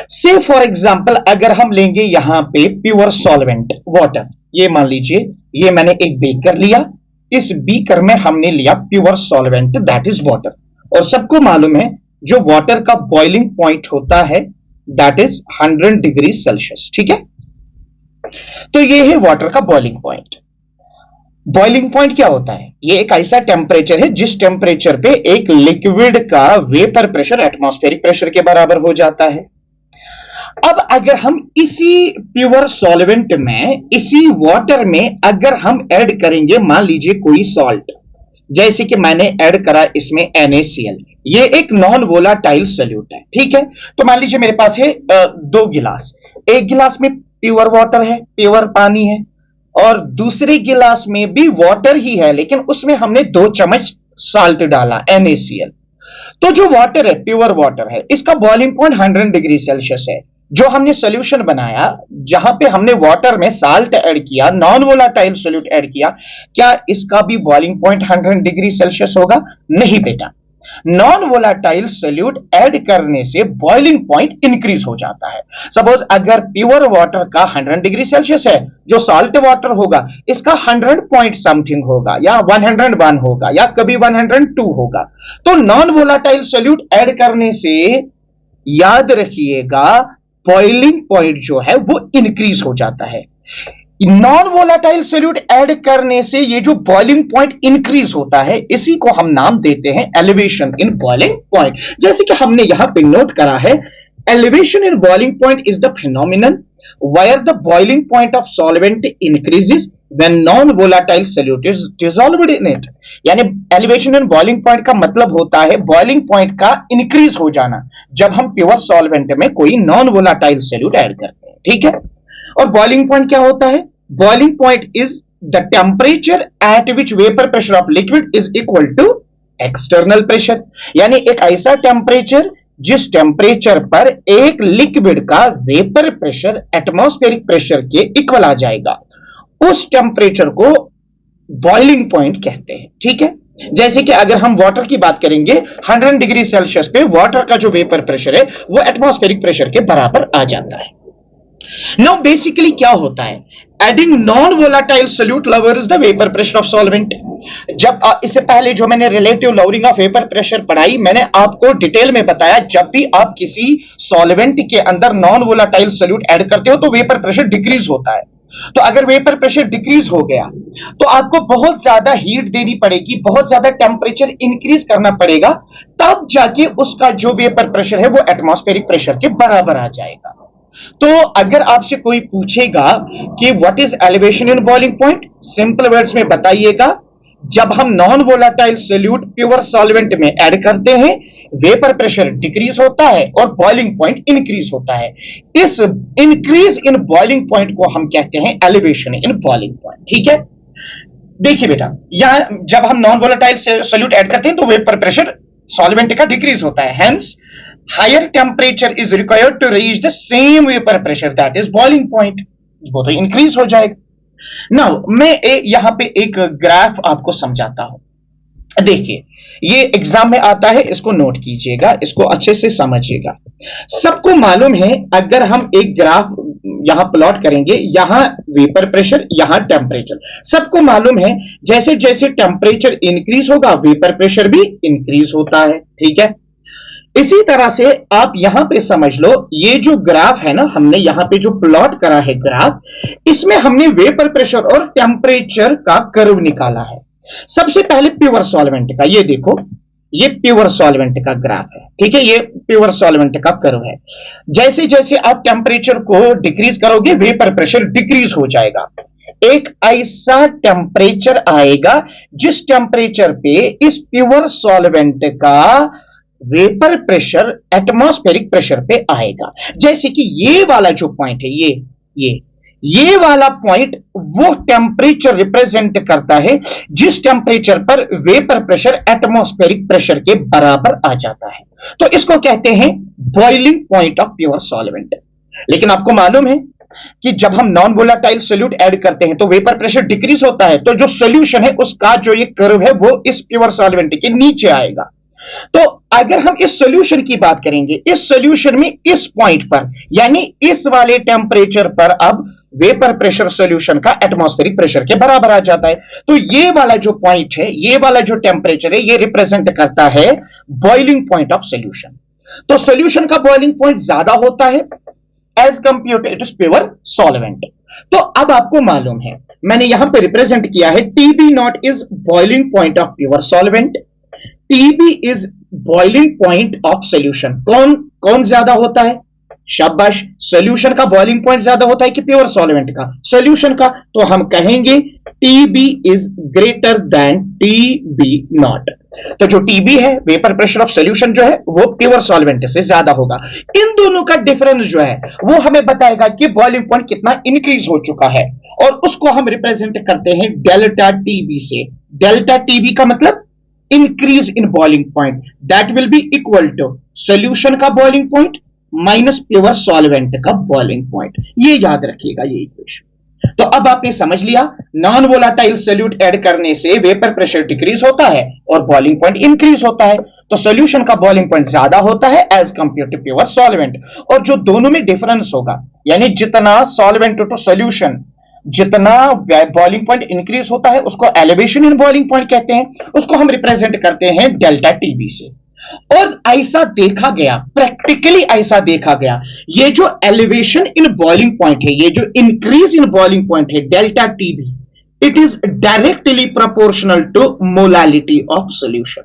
से फॉर एग्जांपल अगर हम लेंगे यहां पे प्योर सॉल्वेंट वाटर, ये मान लीजिए ये मैंने एक बीकर लिया, इस बीकर में हमने लिया pure solvent that is water, और सबको मालूम है जो वाटर का बॉइलिंग पॉइंट होता है दैट इज 100 डिग्री सेल्सियस। ठीक है, तो ये है वाटर का बॉइलिंग पॉइंट। बॉइलिंग पॉइंट क्या होता है? ये एक ऐसा टेम्परेचर है जिस टेम्परेचर पे एक लिक्विड का वेपर प्रेशर एटमॉस्फेरिक प्रेशर के बराबर हो जाता है। अब अगर हम इसी प्योर सॉल्वेंट में, इसी वाटर में अगर हम ऐड करेंगे मान लीजिए कोई सॉल्ट, जैसे कि मैंने ऐड करा इसमें NaCl, ये एक नॉन वोलाटाइल सोल्यूट है। ठीक है, तो मान लीजिए मेरे पास है 2 गिलास, एक गिलास में प्योर वाटर है, प्योर पानी है, और दूसरे गिलास में भी वाटर ही है लेकिन उसमें हमने 2 चम्मच साल्ट डाला NaCl। तो जो वाटर है, प्योर वाटर है, इसका बॉइलिंग पॉइंट 100 डिग्री सेल्सियस है। जो हमने सॉल्यूशन बनाया जहां पे हमने वाटर में साल्ट ऐड किया, नॉन वोलाटाइल सोल्यूट ऐड किया, क्या इसका भी बॉइलिंग पॉइंट 100 डिग्री सेल्सियस होगा? नहीं बेटा, नॉन वोलाटाइल सोल्यूट ऐड करने से बॉइलिंग पॉइंट इंक्रीज हो जाता है। सपोज अगर प्योर वाटर का 100 डिग्री सेल्सियस है, जो सॉल्ट वाटर होगा इसका 100 पॉइंट समथिंग होगा, या 101 होगा, या कभी 102 होगा। तो नॉन वोलाटाइल सोल्यूट ऐड करने से याद रखिएगा बॉइलिंग पॉइंट जो है वो इंक्रीज हो जाता है। नॉन वोलाटाइल सोल्यूट ऐड करने से ये जो बॉइलिंग पॉइंट इंक्रीज होता है, इसी को हम नाम देते हैं एलिवेशन इन बॉइलिंग पॉइंट। जैसे कि हमने यहां पे नोट करा है, elevation in boiling point is the phenomenon where the boiling point of solvent increases when non-volatile solute is dissolved in it। यानी एलिवेशन इन बॉइलिंग पॉइंट का मतलब होता है बॉइलिंग पॉइंट का इंक्रीज हो जाना जब हम प्योर सॉल्वेंट में कोई नॉन वोलाटाइल सोल्यूट ऐड करते हैं। ठीक है, और बॉइलिंग पॉइंट क्या होता है? Boiling point is the temperature at which vapour pressure of liquid is equal to external pressure. यानी एक ऐसा टेम्परेचर जिस टेम्परेचर पर एक लिक्विड का वेपर प्रेशर एटमॉस्फेरिक प्रेशर के इक्वल आ जाएगा, उस टेम्परेचर को बॉइलिंग पॉइंट कहते हैं। ठीक है, जैसे कि अगर हम वाटर की बात करेंगे 100 डिग्री सेल्सियस पे वाटर का जो वेपर प्रेशर है वो एटमॉस्फेरिक प्रेशर के बराबर आ जाता है। नाउ बेसिकली क्या होता है, adding non volatile solute lowers the vapour pressure of solvent. जब इससे पहले जो मैंने relative lowering of vapour pressure पढ़ाई, मैंने आपको डिटेल में बताया जब भी आप किसी सॉल्वेंट के अंदर नॉन वोलाटाइल सोल्यूट ऐड करते हो तो वेपर प्रेशर डिक्रीज होता है। तो अगर वेपर प्रेशर डिक्रीज हो गया तो आपको बहुत ज्यादा हीट देनी पड़ेगी, बहुत ज्यादा टेम्परेचर इंक्रीज करना पड़ेगा, तब जाके उसका जो वेपर प्रेशर है वो एटमॉस्फेरिक प्रेशर के बराबर आ जाएगा। तो अगर आपसे कोई पूछेगा कि what is elevation in boiling point, simple words में बताइएगा, जब हम non volatile solute pure solvent में ऐड करते हैं वेपर प्रेशर डिक्रीज होता है और बॉइलिंग पॉइंट इंक्रीज होता है। इस इंक्रीज इन बॉइलिंग पॉइंट को हम कहते हैं एलिवेशन इन बॉइलिंग पॉइंट। ठीक है, देखिए बेटा, यहां जब हम नॉन वोलाटाइल सोल्यूट ऐड करते हैं तो वेपर प्रेशर सॉल्वेंट का डिक्रीज होता है, hence higher temperature is required to reach the same vapor pressure, that is boiling point, वो तो इंक्रीज हो जाएगा। नाउ मैं यहां पे एक ग्राफ आपको समझाता हूं। देखिए, ये एग्जाम में आता है, इसको नोट कीजिएगा, इसको अच्छे से समझिएगा। सबको मालूम है अगर हम एक ग्राफ यहां प्लॉट करेंगे, यहां वेपर प्रेशर, यहां टेम्परेचर, सबको मालूम है जैसे जैसे टेम्परेचर इंक्रीज होगा वेपर प्रेशर भी इंक्रीज होता है। ठीक है, इसी तरह से आप यहां पे समझ लो, ये जो ग्राफ है ना, हमने यहां पे जो प्लॉट करा है ग्राफ, इसमें हमने वेपर प्रेशर और टेम्परेचर का कर्व निकाला है। सबसे पहले प्योर सॉल्वेंट का, ये देखो, ये प्योर सॉल्वेंट का ग्राफ है। ठीक है, ये प्योर सॉल्वेंट का कर्व है। जैसे जैसे आप टेम्परेचर को डिक्रीज करोगे वेपर प्रेशर डिक्रीज हो जाएगा। एक ऐसा टेम्परेचर आएगा जिस टेम्परेचर पे इस प्योर सॉल्वेंट का वेपर प्रेशर एटमॉस्फेरिक प्रेशर पे आएगा। जैसे कि ये वाला जो पॉइंट है, ये वाला पॉइंट वो टेम्परेचर रिप्रेजेंट करता है जिस टेम्परेचर पर वेपर प्रेशर एटमॉस्फेरिक प्रेशर के बराबर आ जाता है, तो इसको कहते हैं boiling point of pure solvent. लेकिन आपको मालूम है कि जब हम नॉन वोलाटाइल सोल्यूट ऐड करते हैं तो वेपर प्रेशर डिक्रीज होता है, तो जो सोल्यूशन है उसका जो ये कर्व है वो इस प्योर सॉल्वेंट के नीचे आएगा। तो अगर हम इस सॉल्यूशन की बात करेंगे, इस सॉल्यूशन में इस पॉइंट पर, यानी इस वाले टेम्परेचर पर अब वेपर प्रेशर सॉल्यूशन का एटमॉस्फेरिक प्रेशर के बराबर आ जाता है। तो ये वाला जो पॉइंट है, ये वाला जो टेम्परेचर है, ये रिप्रेजेंट करता है बॉइलिंग पॉइंट ऑफ सॉल्यूशन। तो सॉल्यूशन का बॉइलिंग पॉइंट ज्यादा होता है as compare to it is pure solvent. तो अब आपको मालूम है, मैंने यहां पर रिप्रेजेंट किया है TB not is boiling point of pure solvent, TB is boiling point of solution. कौन कौन ज्यादा होता है? शाबाश, सोल्यूशन का बॉइलिंग पॉइंट ज्यादा होता है कि प्योर सॉल्वेंट का? सोल्यूशन का। तो हम कहेंगे TB is greater then TB not. तो जो TB है, वेपर प्रेशर ऑफ सोल्यूशन जो है, वो प्योर सॉल्वेंट से ज्यादा होगा। इन दोनों का डिफरेंस जो है वो हमें बताएगा कि बॉइलिंग पॉइंट कितना इंक्रीज हो चुका है, और उसको हम रिप्रेजेंट करते हैं डेल्टा TB से। डेल्टा TB का मतलब increase in boiling point, that will be equal to solution का boiling point minus pure solvent का बॉइलिंग पॉइंट। ये याद रखिएगा, ये इक्वेशन। तो अब आपने समझ लिया, नॉन वोलाटाइल सोल्यूट ऐड करने से वेपर प्रेशर डिक्रीज होता है और बॉइलिंग पॉइंट इंक्रीज होता है। तो सॉल्यूशन का बॉइलिंग पॉइंट ज्यादा होता है as compare to pure solvent. और जो दोनों में डिफरेंस होगा, यानी जितना सॉल्वेंट टू सॉल्यूशन, जितना बॉइलिंग पॉइंट इंक्रीज होता है उसको एलिवेशन इन बॉइलिंग पॉइंट कहते हैं, उसको हम रिप्रेजेंट करते हैं डेल्टा TB से। और ऐसा देखा गया, प्रैक्टिकली ऐसा देखा गया, ये जो एलिवेशन इन बॉइलिंग पॉइंट है, ये जो इंक्रीज इन बॉइलिंग पॉइंट है delta TB, it is directly proportional to molality of solution.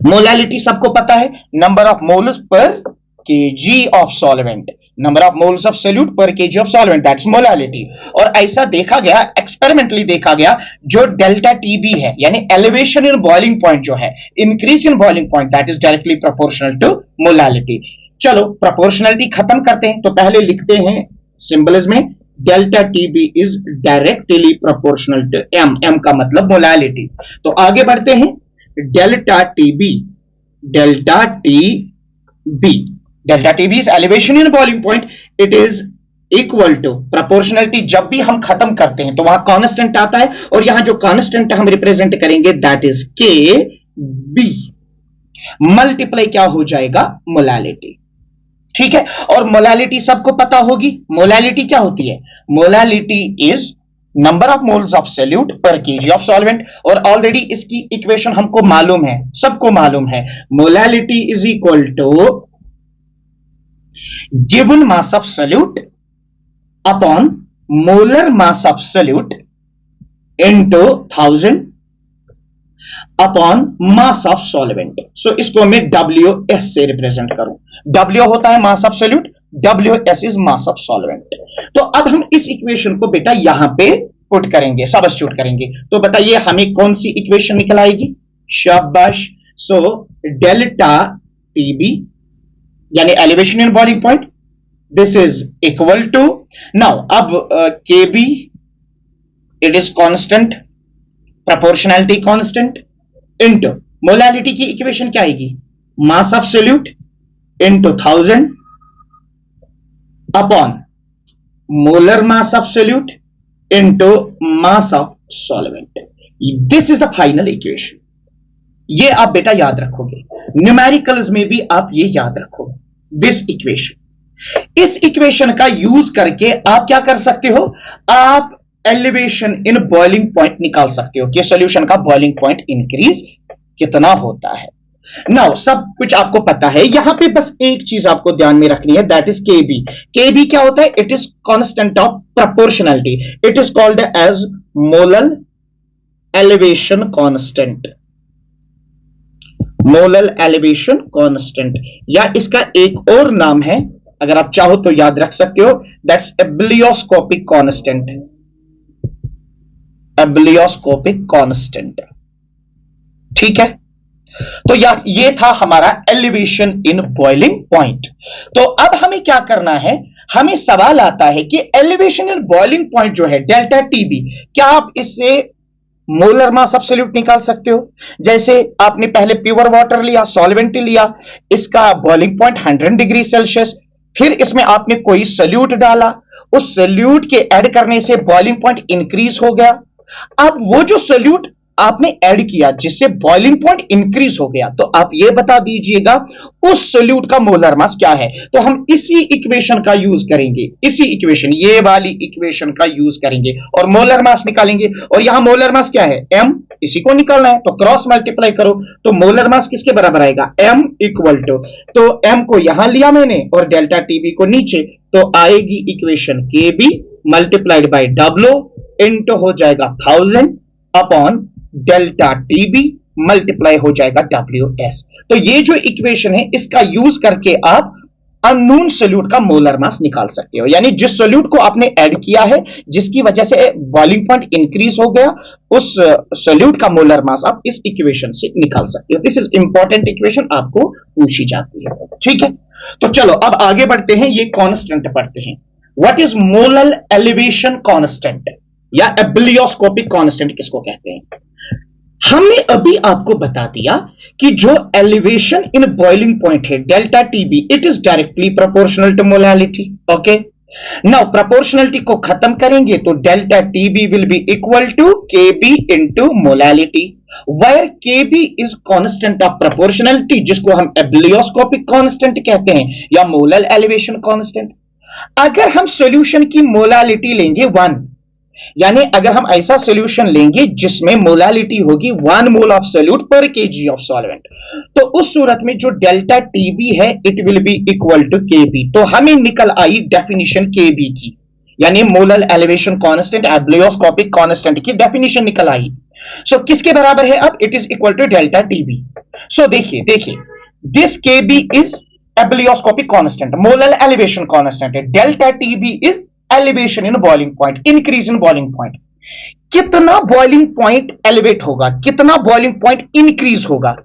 Molality सबको पता है, नंबर ऑफ मोल्स पर KG of solvent, number of moles of solute पर KG of solvent, that's molality. और ऐसा देखा गया, एक्सपेरिमेंटली देखा गया, जो डेल्टा TB है, यानी एलिवेशन इन बॉइलिंग पॉइंट जो है, increase in boiling point, that is directly proportional to molality. चलो प्रोपोर्शनलिटी खत्म करते हैं, तो पहले लिखते हैं सिंबल्स में, delta TB is directly proportional to M, M का मतलब मोलालिटी। तो आगे बढ़ते हैं, delta TB, delta TB is elevation in boiling point, it is equal to proportionality जब भी हम खत्म करते हैं तो वहां कांस्टेंट आता है और यहां जो कांस्टेंट हम रिप्रेजेंट करेंगे दैट इज के बी मल्टीप्लाई क्या हो जाएगा मोलालिटी। ठीक है, और मोलालिटी सबको पता होगी। मोलालिटी क्या होती है? Molality is number of moles of solute पर केजी ऑफ सॉल्वेंट, और ऑलरेडी इसकी इक्वेशन हमको मालूम है, सबको मालूम है। Molality is equal to given mass of solute upon molar mass of solute into 1000 upon mass of solvent. So इसको मैं WS से रिप्रेजेंट करूं। W होता है mass of solute, WS is mass of solvent. तो अब हम इस इक्वेशन को बेटा यहां पे पुट करेंगे, सब्स्टिट्यूट करेंगे। तो बताइए हमें कौन सी इक्वेशन निकल आएगी? शाबाश। सो डेल्टा TB यानी elevation in boiling point, this is equal to, now अब KB it is constant, proportionality constant, into molality की इक्वेशन क्या आएगी? Mass of solute into 1000 upon molar mass of solute into mass of solvent. This is the final equation. ये आप बेटा याद रखोगे, numericals में भी आप ये याद रखोगे, दिस इक्वेशन। इस इक्वेशन का यूज करके आप क्या कर सकते हो? आप एलिवेशन इन बॉइलिंग पॉइंट निकाल सकते हो कि सॉल्यूशन का बॉइलिंग पॉइंट इंक्रीज कितना होता है। नाउ सब कुछ आपको पता है, यहां पे बस एक चीज आपको ध्यान में रखनी है, दैट इज केबी। केबी क्या होता है? It is constant of proportionality, it is called as molal elevation constant, molal elevation constant, या इसका एक और नाम है, अगर आप चाहो तो याद रख सकते हो, that's ebullioscopic constant, ebullioscopic constant. ठीक है, तो ये था हमारा एलिवेशन इन बॉइलिंग पॉइंट। तो अब हमें क्या करना है? हमें सवाल आता है कि एलिवेशन इन बॉइलिंग पॉइंट जो है डेल्टा TB, क्या आप इससे मोलर मास ऑफ सोल्यूट निकाल सकते हो? जैसे आपने पहले प्योर वाटर लिया, सॉल्वेंट लिया, इसका बॉइलिंग पॉइंट 100 डिग्री सेल्सियस, फिर इसमें आपने कोई सोल्यूट डाला, उस सोल्यूट के ऐड करने से बॉइलिंग पॉइंट इंक्रीज हो गया। अब वो जो सोल्यूट आपने ऐड किया जिससे बॉइलिंग पॉइंट इंक्रीज हो गया, तो आप ये बता दीजिएगा उस सोल्यूट का मोलर मास क्या है। तो हम इसी इक्वेशन का यूज करेंगे, इसी इक्वेशन, ये वाली इक्वेशन का यूज करेंगे और मोलर मास निकालेंगे। और यहां मोलर मास क्या है? M, इसी को निकालना है, तो क्रॉस मल्टीप्लाई करो तो मोलर मास किसके बराबर आएगा? M इक्वल टू, तो M को यहां लिया मैंने और डेल्टा TB को नीचे, तो आएगी equation KB multiplied by W into हो जाएगा 1000 अपॉन डेल्टा TB मल्टीप्लाई हो जाएगा WS। तो ये जो इक्वेशन है इसका यूज करके आप अननोन सोल्यूट का मोलर मास निकाल सकते हो, यानी जिस सोल्यूट को आपने ऐड किया है जिसकी वजह से बॉइलिंग पॉइंट इंक्रीज हो गया, उस सोल्यूट का मोलर मास आप इस इक्वेशन से निकाल सकते हो। दिस इज इंपॉर्टेंट इक्वेशन, आपको पूछी जाती है। ठीक है, तो चलो अब आगे बढ़ते हैं, ये कांस्टेंट पढ़ते हैं। What is molal elevation constant या एब्लियोस्कोपिक कांस्टेंट किसको कहते हैं? हमने अभी आपको बता दिया कि जो एलिवेशन इन बॉइलिंग पॉइंट है delta TB, it is directly proportional to molality. Okay, now proportionality को खत्म करेंगे तो delta TB will be equal to KB into molality, where KB is constant of proportionality, जिसको हम एब्लियोस्कोपिक कांस्टेंट कहते हैं या मोलल एलिवेशन कांस्टेंट। अगर हम सॉल्यूशन की मोलालिटी लेंगे 1, यानी अगर हम ऐसा सॉल्यूशन लेंगे जिसमें मोलालिटी होगी 1 मोल ऑफ सोल्यूट पर केजी ऑफ सॉल्वेंट, तो उस सूरत में जो डेल्टा TB है it will be equal to KB। तो हमें निकल आई डेफिनेशन KB की, यानी molal elevation constant ebullioscopic constant की डेफिनेशन निकल आई। सो किसके बराबर है अब? It is equal to delta TB। So देखिए देखिए, this KB is ebullioscopic constant, molal elevation constant है, delta TB is elevation in boiling point, increase in boiling point. कितना बॉइलिंग पॉइंट एलिवेट होगा, कितना बॉइलिंग पॉइंट इंक्रीज होगा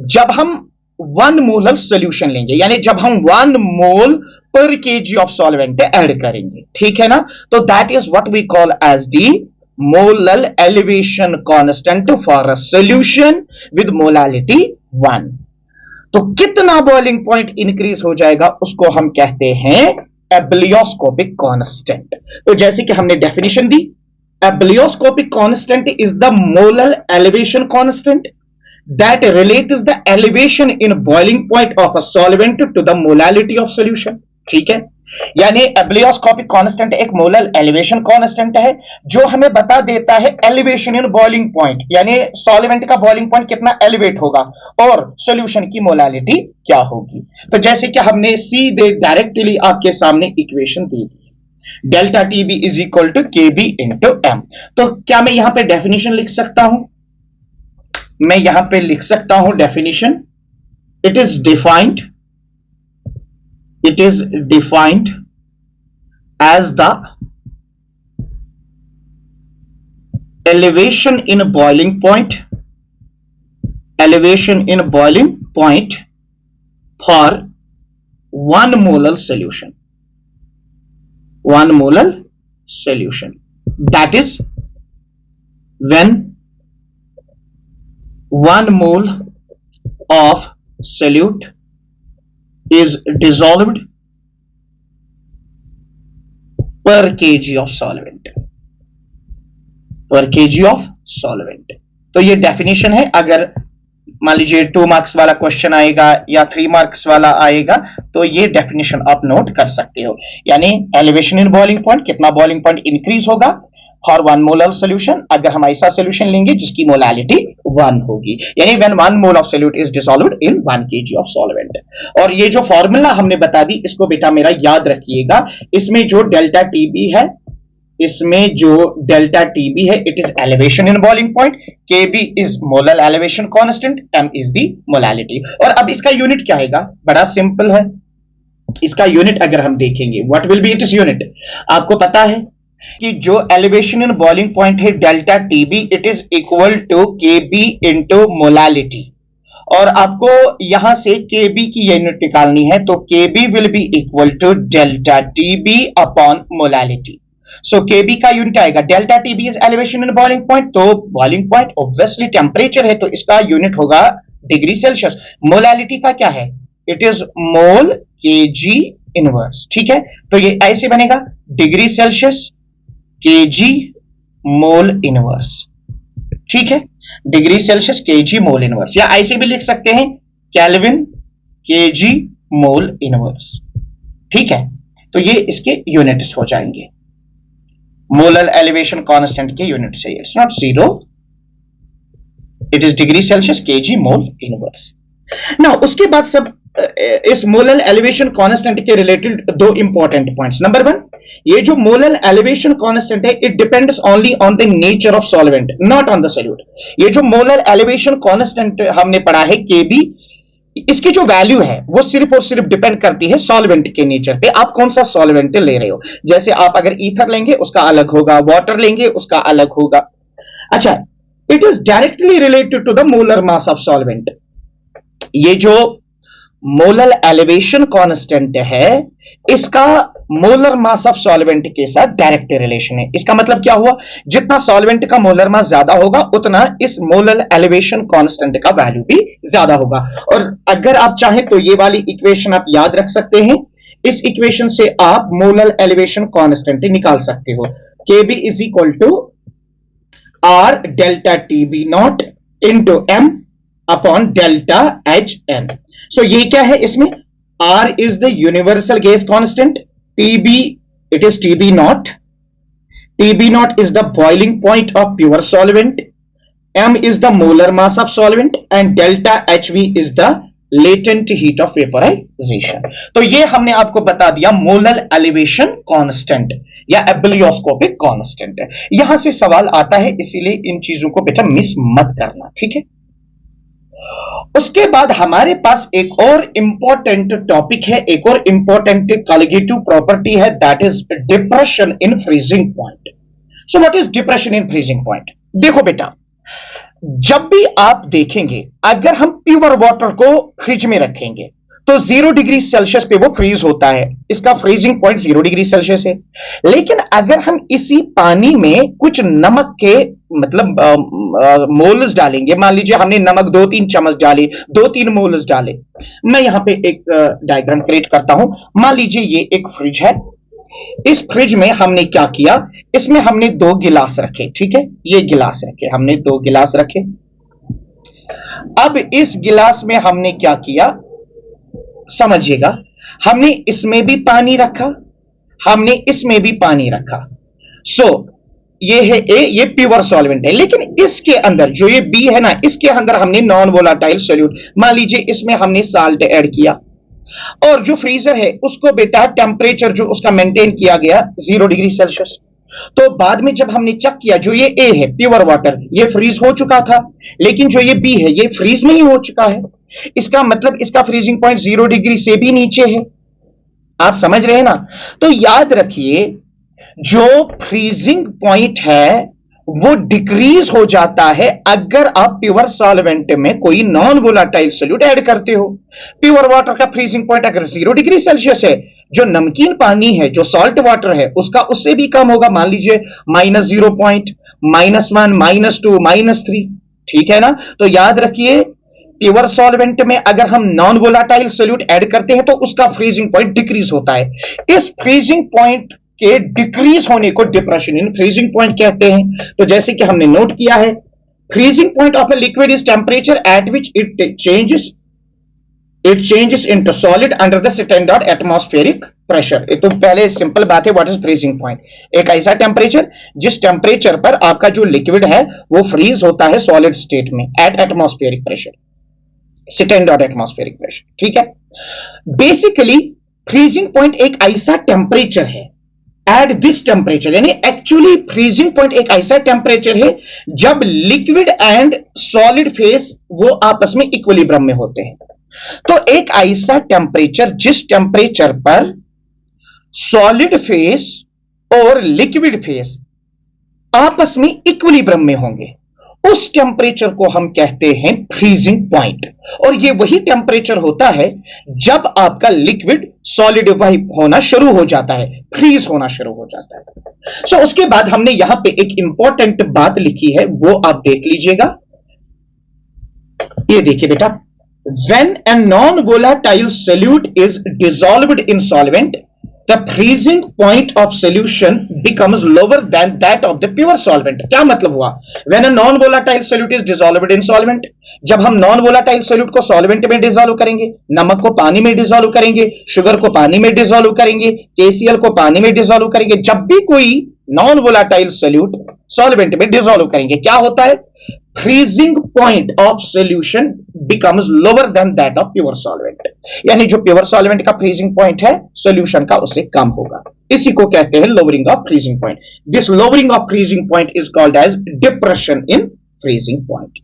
जब हम 1 molar solution लेंगे, यानी जब हम 1 मोल पर केजी ऑफ सॉल्वेंट ऐड करेंगे। ठीक है ना, तो that is what we call as the molal elevation constant for a solution with molality 1। तो कितना बॉइलिंग पॉइंट इंक्रीज हो जाएगा उसको हम कहते हैं एब्लियोस्कोपिक कांस्टेंट। तो जैसे कि हमने डेफिनेशन दी, ebullioscopic constant is the molar elevation constant that relates the elevation in boiling point of a solvent to the molality of solution। ठीक है, यानी एब्लियोस्कोपिक कांस्टेंट एक मोलर एलिवेशन कांस्टेंट है जो हमें बता देता है एलिवेशन इन बॉइलिंग पॉइंट, यानी सॉल्वेंट का बॉइलिंग पॉइंट कितना एलिवेट होगा और सॉल्यूशन की मोलालिटी क्या होगी। तो जैसे कि हमने सीधे डायरेक्टली आपके सामने इक्वेशन दी, delta TB is equal to K B into M. तो क्या मैं यहां पे डेफिनेशन लिख सकता हूं? मैं यहां पे लिख सकता हूं definition, it is defined as the elevation in boiling point for 1 molar solution, that is when 1 mole of solute is dissolved per kg of solvent, तो ये डेफिनेशन है। अगर मान लीजिए 2 मार्क्स वाला क्वेश्चन आएगा या 3 मार्क्स वाला आएगा तो ये डेफिनेशन आप नोट कर सकते हो, यानी एलिवेशन इन बॉइलिंग पॉइंट, कितना बॉइलिंग पॉइंट इंक्रीज होगा फॉर 1 मोलर सॉल्यूशन, अगर हम ऐसा सॉल्यूशन लेंगे जिसकी मोलालिटी 1 होगी, यानी when 1 mole of solute is dissolved in 1 kg of solvent. और ये जो फॉर्मूला हमने बता दी इसको बेटा मेरा याद रखिएगा, इसमें जो डेल्टा टीबी है, it is elevation in boiling point, KB is molar elevation constant, M is the molality. और अब इसका यूनिट क्या आएगा? बड़ा सिंपल है, इसका यूनिट अगर हम देखेंगे what will be its unit, आपको पता है कि जो एलिवेशन इन बॉइलिंग पॉइंट है delta TB, it is equal to KB into molality, और आपको यहां से केबी की यूनिट निकालनी है, तो KB will be equal to delta TB upon molality. So KB का यूनिट आएगा, delta TB is elevation in boiling point, तो बॉइलिंग पॉइंट ऑब्वियसली टेम्परेचर है तो इसका यूनिट होगा डिग्री सेल्सियस। मोलालिटी का क्या है? It is mole KG inverse. ठीक है, तो ये ऐसे बनेगा degree Celsius KG mole inverse. ठीक है, degree Celsius KG mole inverse, या ऐसे भी लिख सकते हैं केल्विन केजी मोल इनवर्स। ठीक है, तो ये इसके यूनिट्स हो जाएंगे, मोलर एलिवेशन कांस्टेंट के यूनिट से, it's not zero, it is degree Celsius KG mole inverse. ना उसके बाद सब इस मोलर एलिवेशन कांस्टेंट के रिलेटेड 2 इंपॉर्टेंट पॉइंट्स। नंबर 1, ये जो मोलर एलिवेशन कांस्टेंट है it depends only on the nature of solvent, not on the solute. ये जो मोलर एलिवेशन कांस्टेंट हमने पढ़ा है केबी, इसकी जो वैल्यू है वो सिर्फ और सिर्फ डिपेंड करती है सॉल्वेंट के नेचर पे, आप कौन सा सॉल्वेंट ले रहे हो। जैसे आप अगर ईथर लेंगे उसका अलग होगा, वाटर लेंगे उसका अलग होगा। अच्छा, it is directly related to the molar mass of solvent. ये जो मोलर एलिवेशन कांस्टेंट है इसका मोलर मास ऑफ सॉल्वेंट के साथ डायरेक्ट रिलेशन है। इसका मतलब क्या हुआ, जितना सॉल्वेंट का मोलर मास ज्यादा होगा उतना इस मोलर एलिवेशन कांस्टेंट का वैल्यू भी ज्यादा होगा। और अगर आप चाहें तो ये वाली इक्वेशन आप याद रख सकते हैं, इस इक्वेशन से आप मोलर एलिवेशन कांस्टेंट निकाल सकते हो, KB is equal to R delta TB naught into M upon delta H N. So ये क्या है, इसमें R is the universal gas constant, TB it is TB naught is the boiling point of pure solvent, M is the molar mass of solvent and delta HV is the latent heat of vaporization। तो ये हमने आपको बता दिया molar elevation constant या ebullioscopic constant है। यहां से सवाल आता है, इसीलिए इन चीजों को बेटा मिस मत करना, ठीक है। उसके बाद हमारे पास एक और इंपॉर्टेंट टॉपिक है, एक और इंपॉर्टेंट कॉलिगेटिव प्रॉपर्टी है, that is depression in freezing point. So what is depression in freezing point? देखो बेटा, जब भी आप देखेंगे अगर हम प्योर वाटर को फ्रिज में रखेंगे तो 0 डिग्री सेल्सियस पे वो फ्रीज होता है, इसका फ्रीजिंग पॉइंट 0 डिग्री सेल्सियस है। लेकिन अगर हम इसी पानी में कुछ नमक के मतलब मोल्स डालेंगे, मान लीजिए हमने नमक 2-3 चम्मच डाले, 2-3 मोल्स डाले, मैं यहां पे एक डायग्राम क्रिएट करता हूं। मान लीजिए ये एक फ्रिज है। इस फ्रिज में हमने क्या किया, इसमें हमने 2 गिलास रखे, ठीक है, ये गिलास रखे, हमने 2 गिलास रखे। अब इस गिलास में हमने क्या किया समझिएगा, हमने इसमें भी पानी रखा, हमने इसमें भी पानी रखा। सो ये है ए, ये प्योर सॉल्वेंट है। लेकिन इसके अंदर जो ये बी है ना, इसके अंदर हमने नॉन वोलाटाइल सोल्यूट, मान लीजिए इसमें हमने साल्ट ऐड किया, और जो फ्रीजर है उसको बेटा टेम्परेचर जो उसका मेंटेन किया गया 0 डिग्री सेल्सियस। तो बाद में जब हमने चेक किया, जो ये ए है प्योर वाटर, ये फ्रीज हो चुका था, लेकिन जो ये बी है ये फ्रीज नहीं हो चुका है। इसका मतलब इसका फ्रीजिंग पॉइंट 0 डिग्री से भी नीचे है। आप समझ रहे हैं ना? तो याद रखिए, जो फ्रीजिंग पॉइंट है वो डिक्रीज हो जाता है अगर आप प्योर सॉल्वेंट में कोई नॉन वोलाटाइल सोल्यूट ऐड करते हो। प्योर वाटर का फ्रीजिंग पॉइंट अगर 0 डिग्री सेल्सियस है, जो नमकीन पानी है, जो सॉल्ट वाटर है, उसका उससे भी कम होगा, मान लीजिए -0 पॉइंट, -1, -2, -3, ठीक है ना? तो याद रखिए, प्योर सॉल्वेंट में अगर हम नॉन वोलाटाइल सोल्यूट ऐड करते हैं तो उसका फ्रीजिंग पॉइंट डिक्रीज होता है। इस फ्रीजिंग पॉइंट के डिक्रीज होने को डिप्रेशन इन फ्रीजिंग पॉइंट कहते हैं। तो जैसे कि हमने नोट किया है, freezing point of a liquid is temperature at which it changes into solid under the standard atmospheric pressure. तो पहले सिंपल बात है, व्हाट इज फ्रीजिंग पॉइंट? एक ऐसा टेम्परेचर जिस टेम्परेचर पर आपका जो लिक्विड है वो फ्रीज होता है सॉलिड स्टेट में at atmospheric pressure, standard atmospheric pressure, ठीक है। बेसिकली फ्रीजिंग पॉइंट एक ऐसा टेम्परेचर है एट दिस टेम्परेचर, यानी एक्चुअली फ्रीजिंग पॉइंट एक ऐसा टेम्परेचर है जब लिक्विड एंड सॉलिड फेस वो आपस में इक्विलिब्रियम में होते हैं। तो एक ऐसा टेम्परेचर जिस टेम्परेचर पर सॉलिड फेस और लिक्विड फेस आपस में इक्विलिब्रियम में होंगे, उस टेम्परेचर को हम कहते हैं फ्रीजिंग पॉइंट। और ये वही टेम्परेचर होता है जब आपका लिक्विड सॉलिडिफाई होना शुरू हो जाता है, फ्रीज होना शुरू हो जाता है। सो उसके बाद हमने यहां पे एक इंपॉर्टेंट बात लिखी है, वो आप देख लीजिएगा। ये देखिए बेटा, when a non volatile solute is dissolved in solvent, the freezing point of solution becomes lower than that of the pure solvent। क्या मतलब हुआ? When a non-volatile solute is dissolved in solvent, जब हम नॉन वोलाटाइल सोल्यूट को solvent में dissolve करेंगे, नमक को पानी में डिसॉल्व करेंगे, शुगर को पानी में डिसॉल्व करेंगे, KCl को पानी में डिसॉल्व करेंगे, जब भी कोई नॉन वोलाटाइल सोल्यूट सॉल्वेंट में डिसॉल्व करेंगे, क्या होता है? Freezing point of solution becomes lower than that of pure solvent, यानी जो प्योर सॉल्वेंट का फ्रीजिंग पॉइंट है सॉल्यूशन का उससे कम होगा। इसी को कहते हैं lowering of freezing point. This lowering of freezing point is called as depression in freezing point.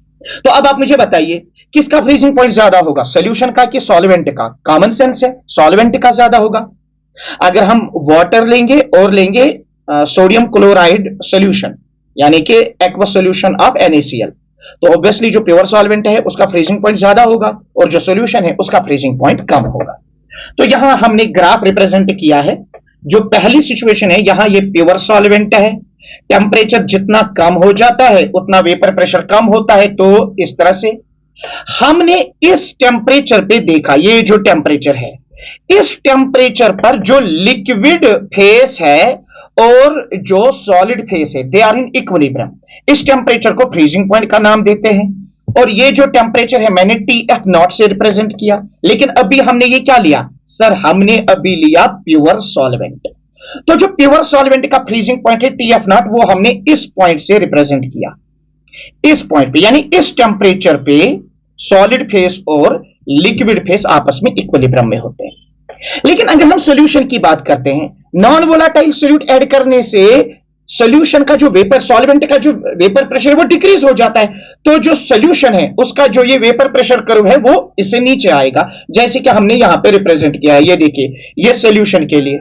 तो अब आप मुझे बताइए, किसका फ्रीजिंग पॉइंट ज्यादा होगा, सॉल्यूशन का कि सॉल्वेंट का? कॉमन सेंस है, सॉल्वेंट का ज्यादा होगा। अगर हम वाटर लेंगे और लेंगे सोडियम क्लोराइड सॉल्यूशन, यानी कि एक्वा सॉल्यूशन ऑफ NaCl, तो ऑब्वियसली जो प्योर सॉल्वेंट है उसका फ्रीजिंग पॉइंट ज्यादा होगा और जो सॉल्यूशन है उसका फ्रीजिंग पॉइंट कम होगा। तो यहां हमने ग्राफ रिप्रेजेंट किया है। जो पहली सिचुएशन है, यहां ये प्योर सॉल्वेंट है, टेम्परेचर जितना कम हो जाता है उतना वेपर प्रेशर कम होता है। तो इस तरह से हमने इस टेम्परेचर पे देखा, ये जो टेम्परेचर है, इस टेम्परेचर पर जो लिक्विड फेस है और जो सॉलिड फेस है, दे आर इन इक्विलिब्रियम। इस टेम्परेचर को फ्रीजिंग पॉइंट का नाम देते हैं। और ये जो टेम्परेचर है मैंने TF0 से रिप्रेजेंट किया। लेकिन अभी हमने ये क्या लिया सर? हमने अभी लिया प्योर सॉल्वेंट। तो जो प्योर सॉल्वेंट का फ्रीजिंग पॉइंट है TF0, वो हमने इस पॉइंट से रिप्रेजेंट किया, इस पॉइंट पे, यानी इस टेम्परेचर पे सॉलिड फेस और लिक्विड फेस आपस में इक्विलिब्रियम में होते हैं। लेकिन अगर हम सॉल्यूशन की बात करते हैं, नॉन वोलाटाइल सोल्यूट ऐड करने से सॉल्यूशन का जो वेपर, सॉल्वेंट का जो वेपर प्रेशर वो डिक्रीज हो जाता है। तो जो सॉल्यूशन है उसका जो ये वेपर प्रेशर कर्व है वो इससे नीचे आएगा, जैसे कि हमने यहां पे रिप्रेजेंट किया है। ये देखिए, ये सॉल्यूशन के लिए,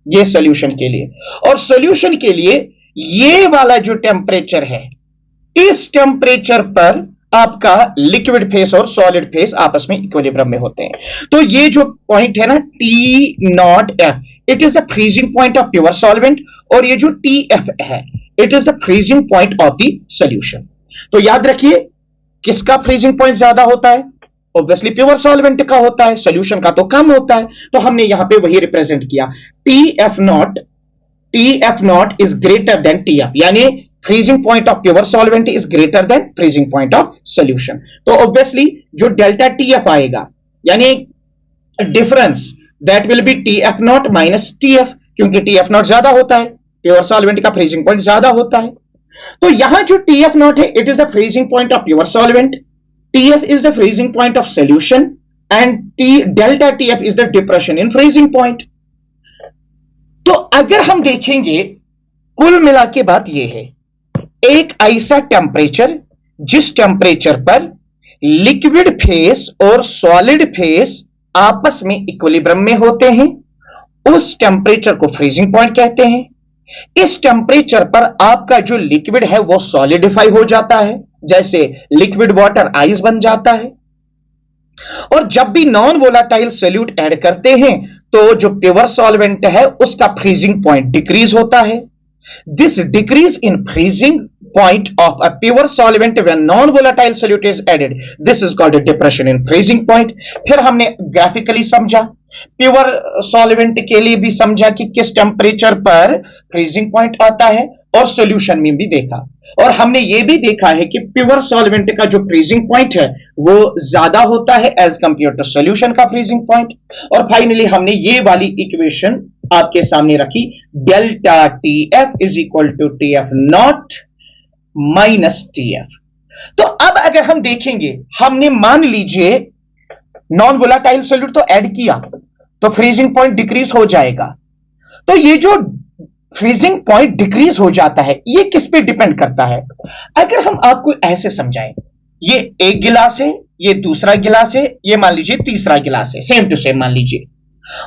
ये सॉल्यूशन के लिए, और सॉल्यूशन के लिए ये वाला जो टेम्परेचर है, इस टेम्परेचर पर आपका लिक्विड फेस और सॉलिड फेस आपस में इक्विलिब्रियम में होते हैं। तो ये जो पॉइंट है ना T0F, it is the freezing point of pure solvent, और ये जो TF है, it is the freezing point of the solution. तो याद रखिए, किसका फ्रीजिंग पॉइंट ज्यादा होता है? ऑब्वियसली प्योर सॉल्वेंट का होता है, सोल्यूशन का तो कम होता है, तो हमने यहां पे वही रिप्रेजेंट किया, T F naught is greater than T F, यानी freezing point of pure solvent is greater than freezing point of solution. तो ऑब्वियसली जो डेल्टा टी एफ आएगा, यानी difference, that will be T F naught minus T F, क्योंकि T F naught ज्यादा होता है, pure solvent का freezing point ज्यादा होता है। तो यहां जो टी एफ नॉट है, it is the freezing point of pure solvent, T F is the freezing point of solution, and delta T F is the depression in freezing point. तो अगर हम देखेंगे, कुल मिला के बात यह है, एक ऐसा टेम्परेचर जिस टेम्परेचर पर लिक्विड फेस और सॉलिड फेस आपस में इक्विलिब्रियम में होते हैं, उस टेम्परेचर को फ्रीजिंग पॉइंट कहते हैं। इस टेम्परेचर पर आपका जो लिक्विड है वो सॉलिडिफाई हो जाता है, जैसे लिक्विड वाटर आइस बन जाता है। और जब भी नॉन वोलाटाइल सोल्यूट ऐड करते हैं तो जो प्योर सॉल्वेंट है उसका फ्रीजिंग पॉइंट डिक्रीज होता है। This decrease in freezing point of a pure solvent when non-volatile solute is added, this is called a depression in freezing point। फिर हमने ग्राफिकली समझा, प्योर सॉल्वेंट के लिए भी समझा कि किस टेम्परेचर पर फ्रीजिंग पॉइंट आता है, और सॉल्यूशन में भी देखा, और हमने ये भी देखा है कि प्योर सॉल्वेंट का जो फ्रीजिंग पॉइंट है वो ज्यादा होता है एज कंपेयर टू सॉल्यूशन का फ्रीजिंग पॉइंट। और फाइनली हमने ये वाली इक्वेशन आपके सामने रखी, delta T F is equal to T F naught minus T F. तो अब अगर हम देखेंगे, हमने मान लीजिए नॉन वोलाटाइल सोल्यूट तो ऐड किया तो फ्रीजिंग पॉइंट डिक्रीज हो जाएगा। तो ये जो फ्रीजिंग पॉइंट डिक्रीज हो जाता है ये किस पे डिपेंड करता है? अगर हम आपको ऐसे समझाएं, ये एक गिलास है, ये दूसरा गिलास है, ये मान लीजिए तीसरा गिलास है, सेम टू सेम मान लीजिए,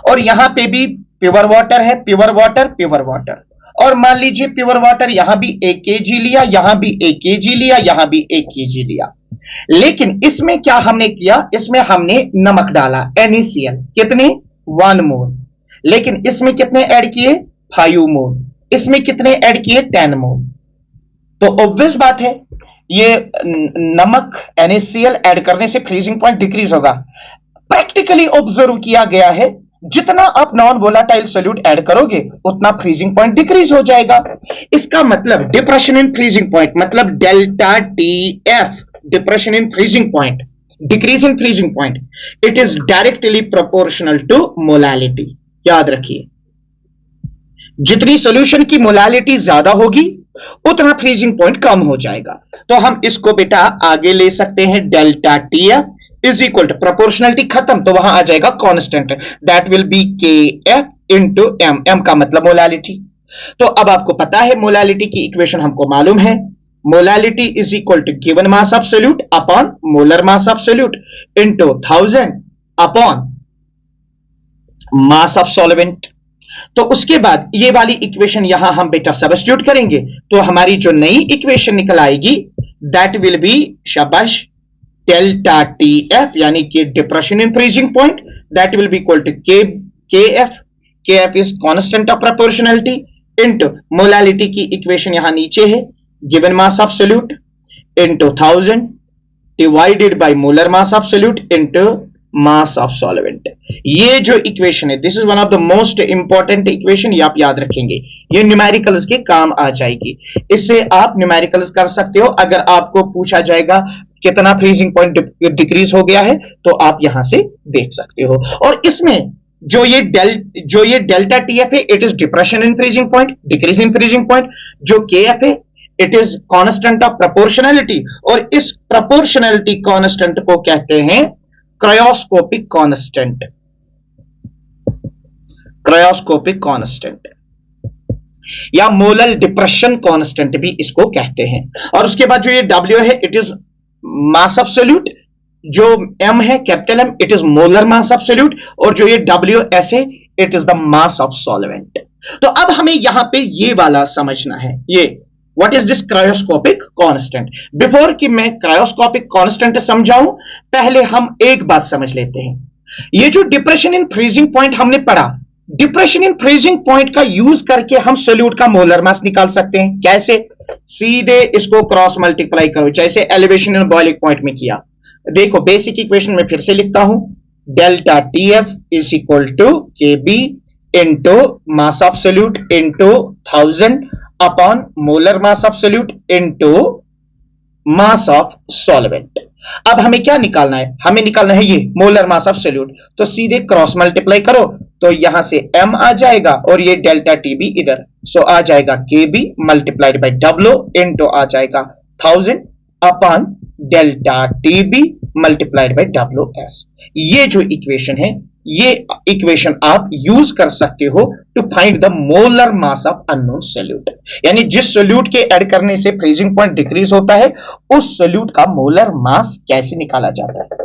और यहां पे भी प्योर वाटर है, प्योर वाटर प्योर वाटर, और मान लीजिए प्योर वाटर यहां भी 1 kg लिया, यहां भी 1 kg लिया, यहां भी 1 kg लिया। लेकिन इसमें क्या हमने किया, इसमें हमने नमक डाला NaCl, कितने 1 मोल, लेकिन इसमें कितने ऐड किए 5 मोल, इसमें कितने ऐड किए 10 मोल। तो ऑब्वियस बात है ये नमक NaCl ऐड करने से फ्रीजिंग पॉइंट डिक्रीज होगा। प्रैक्टिकली ऑब्जर्व किया गया है जितना आप नॉन वोलाटाइल सोल्यूट ऐड करोगे उतना फ्रीजिंग पॉइंट डिक्रीज हो जाएगा। इसका मतलब डिप्रेशन इन फ्रीजिंग पॉइंट, मतलब delta T F, depression in freezing point, decrease in freezing point, it is directly proportional to molality. याद रखिए, जितनी सोल्यूशन की मोलालिटी ज्यादा होगी उतना फ्रीजिंग पॉइंट कम हो जाएगा। तो हम इसको बेटा आगे ले सकते हैं, delta T F is equal to, proportionality खत्म तो वहां आ जाएगा constant, that will be K F into M, M का मतलब मोलालिटी। तो अब आपको पता है मोलालिटी की इक्वेशन हमको मालूम है, molality is equal to given mass of solute upon molar mass of solute into 1000 upon mass of solvent. तो उसके बाद ये वाली इक्वेशन यहां हम बेटा सब्स्टिट्यूट करेंगे तो हमारी जो नई इक्वेशन निकल आएगी दैट विल बी शाबाश डेल्टा टी एफ, यानी कि depression in freezing point, that will be equal to K F is constant of proportionality into molality की इक्वेशन यहां नीचे है, given mass of solute into 1000 divided by molar mass of solute into mass of solvent. ये जो equation है this is one of the most important equation, ये आप याद रखेंगे, ये न्यूमेरिकल्स के काम आ जाएगी। इससे आप न्यूमेरिकल्स कर सकते हो। अगर आपको पूछा जाएगा कितना फ्रीजिंग पॉइंट डिक्रीज हो गया है तो आप यहां से देख सकते हो। और इसमें जो ये डेल्टा टी एफ है it is depression in freezing point, decrease in freezing point. जो के एफ है it is constant of proportionality, और इस प्रोपोर्शनलिटी कांस्टेंट को कहते हैं क्रायोस्कोपिक कांस्टेंट, क्रायोस्कोपिक कांस्टेंट या मोलर डिप्रेशन कांस्टेंट भी इसको कहते हैं। और उसके बाद जो ये W है it is mass of solute, जो M है capital M it is molar mass of solute, और जो ये WS है it is the mass of solvent. तो अब हमें यहां पे ये वाला समझना है, ये what is this cryoscopic constant. Before कि मैं क्रायोस्कोपिक कांस्टेंट समझाऊं पहले हम एक बात समझ लेते हैं। ये जो डिप्रेशन इन फ्रीजिंग पॉइंट हमने पढ़ा, डिप्रेशन इन फ्रीजिंग पॉइंट का यूज करके हम सोल्यूट का मोलर मास निकाल सकते हैं। कैसे? सीधे इसको क्रॉस मल्टीप्लाई करो, जैसे एलिवेशन इन बॉइलिंग पॉइंट में किया। देखो बेसिक इक्वेशन में फिर से लिखता हूं, delta T F is equal to K B into mass of solute into 1000 upon molar mass of solute into mass of solvent. अब हमें क्या निकालना है, हमें निकालना है ये मोलर मास ऑफ सोल्यूट, तो सीधे क्रॉस मल्टीप्लाई करो तो यहां से m आ जाएगा और ये डेल्टा टी बी इधर, सो आ जाएगा K B multiplied by W into आ जाएगा 1000 upon delta T B multiplied by W S. ये जो इक्वेशन है, ये इक्वेशन आप यूज कर सकते हो to find the molar mass of unknown solute, यानी जिस सोल्यूट के ऐड करने से फ्रीजिंग पॉइंट डिक्रीज होता है उस सोल्यूट का मोलर मास कैसे निकाला जाता है।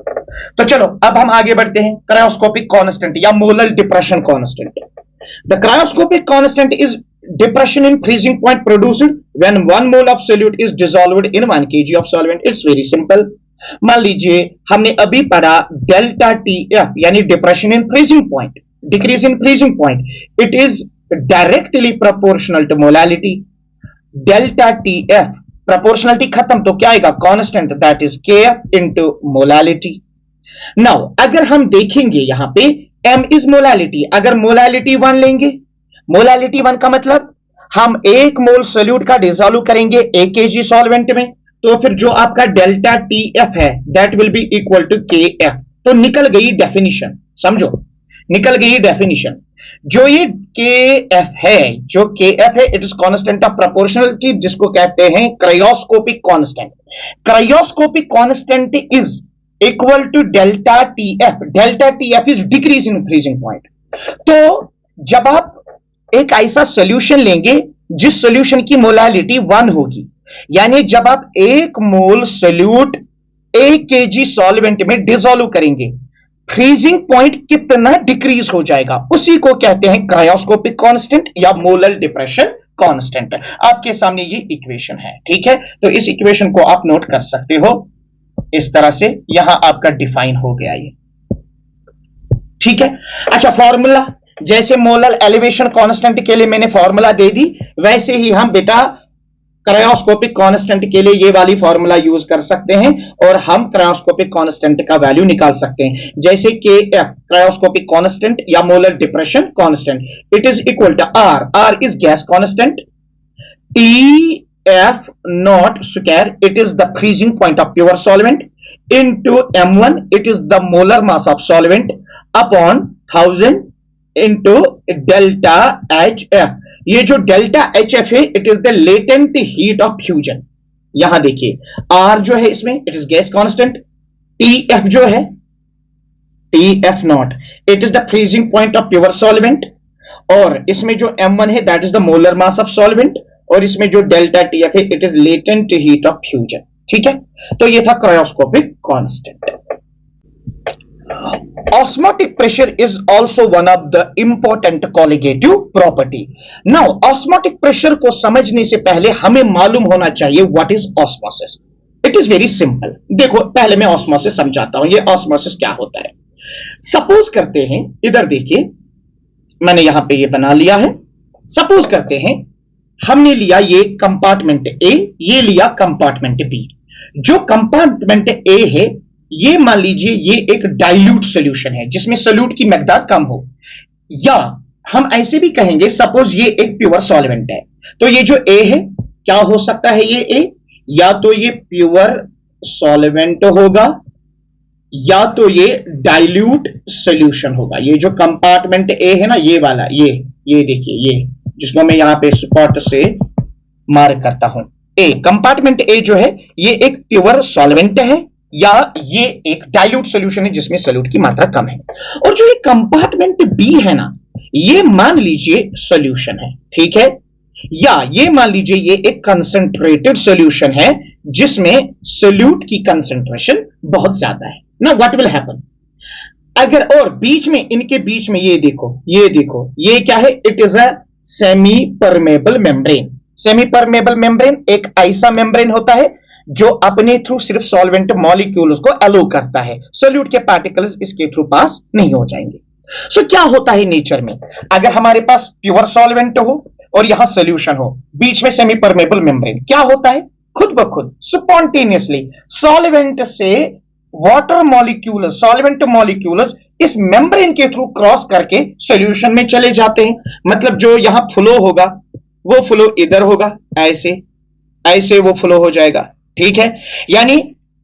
तो चलो अब हम आगे बढ़ते हैं, क्रायोस्कोपिक कांस्टेंट या molar depression constant. The cryoscopic constant is depression in freezing point produced when 1 mole of solute is dissolved in 1 kg of solvent. It's very simple. मान लीजिए हमने अभी पढ़ा डेल्टा टी एफ यानी depression in freezing point, decrease in freezing point, it is directly proportional to molality. Delta T F proportionality खत्म तो क्या आएगा, constant that is K F into molality. Now अगर हम देखेंगे यहां पे m इज मोलालिटी, अगर मोलालिटी 1 लेंगे, मोलालिटी 1 का मतलब हम 1 मोल सोल्यूट का डिसॉल्व करेंगे 1 केजी सॉल्वेंट में, तो फिर जो आपका डेल्टा टी एफ है that will be equal to K F. तो निकल गई डेफिनेशन, समझो निकल गई डेफिनेशन। जो ये के एफ है, जो के एफ है it is constant of proportionality, जिसको कहते हैं cryoscopic constant. Cryoscopic constant is equal to delta T F. Delta T F is decrease in freezing point. तो जब आप एक ऐसा सॉल्यूशन लेंगे जिस सॉल्यूशन की मोलालिटी 1 होगी, यानी जब आप 1 मोल सोल्यूट 1 केजी सॉल्वेंट में डिसॉल्व करेंगे, फ्रीजिंग पॉइंट कितना डिक्रीज हो जाएगा, उसी को कहते हैं क्रायोस्कोपिक कांस्टेंट या मोलर डिप्रेशन कांस्टेंट। आपके सामने ये इक्वेशन है, ठीक है, तो इस इक्वेशन को आप नोट कर सकते हो इस तरह से, यहां आपका डिफाइन हो गया ये, ठीक है। अच्छा, फॉर्मूला जैसे मोलर एलिवेशन कांस्टेंट के लिए मैंने फॉर्मूला दे दी, वैसे ही हम बेटा क्रायोस्कोपिक कांस्टेंट के लिए ये वाली फॉर्मूला यूज कर सकते हैं और हम क्रायोस्कोपिक कांस्टेंट का वैल्यू निकाल सकते हैं। जैसे के एफ क्रायोस्कोपिक कांस्टेंट या molar depression constant, it is equal to R, R is gas constant, T F naught square it is the freezing point of pure solvent, into m1 it is the molar mass of solvent upon 1000 into delta H F. ये जो delta H F है it is the latent heat of fusion. यहां देखिए R जो है इसमें it is gas constant, T F जो है T F not it is the freezing point of pure solvent, और इसमें जो m1 है that is the molar mass of solvent, और इसमें जो डेल्टा टी एफ है it is latent heat of fusion, ठीक है। तो ये था cryoscopic constant. Osmotic pressure is also one of the important colligative property. Now, osmotic pressure को समझने से पहले हमें मालूम होना चाहिए what is osmosis. It is very simple. देखो पहले मैं osmosis समझाता हूं, ये osmosis क्या होता है। सपोज करते हैं, इधर देखिए मैंने यहां पे ये बना लिया है। सपोज करते हैं हमने लिया ये कंपार्टमेंट ए, ये लिया कंपार्टमेंट बी। जो कंपार्टमेंट ए है ये मान लीजिए ये एक डाइल्यूट सॉल्यूशन है जिसमें सोल्यूट की मकदार कम हो, या हम ऐसे भी कहेंगे सपोज ये एक प्योर सॉल्वेंट है, तो ये जो ए है क्या हो सकता है, ये ए या तो ये प्योर सॉल्वेंट होगा या तो ये डाइल्यूट सॉल्यूशन होगा। ये जो कंपार्टमेंट ए है ना, ये वाला, ये देखिए, ये जिसको मैं यहां पे स्पॉट से मार्क करता हूं, ए कंपार्टमेंट ए जो है ये एक प्योर सॉल्वेंट है या ये एक डाइल्यूट सॉल्यूशन है जिसमें सोल्यूट की मात्रा कम है। और जो ये कंपार्टमेंट बी है ना, ये मान लीजिए सॉल्यूशन है, ठीक है, या ये मान लीजिए ये एक कंसंट्रेटेड सॉल्यूशन है जिसमें सोल्यूट की कंसंट्रेशन बहुत ज्यादा है ना। व्हाट विल हैपन अगर, और बीच में, इनके बीच में ये देखो ये क्या है, it is a semi permeable membrane. Semi permeable membrane एक ऐसा मेम्ब्रेन होता है जो अपने थ्रू सिर्फ सॉल्वेंट मॉलिक्यूल्स को अलो करता है, सोल्यूट के पार्टिकल्स इसके थ्रू पास नहीं हो जाएंगे। सो क्या होता है नेचर में, अगर हमारे पास प्योर सॉल्वेंट हो और यहां सोल्यूशन हो, बीच में सेमी परमेबल मेम्ब्रेन, क्या होता है खुद ब खुद स्पॉन्टेनियसली सॉल्वेंट से वाटर मॉलिक्यूल्स, सॉल्वेंट मॉलिक्यूल्स इस मेम्ब्रेन के थ्रू क्रॉस करके सॉल्यूशन में चले जाते हैं। मतलब जो यहां फ्लो होगा वो फ्लो इधर होगा, ऐसे ऐसे वो फ्लो हो जाएगा, ठीक है। यानी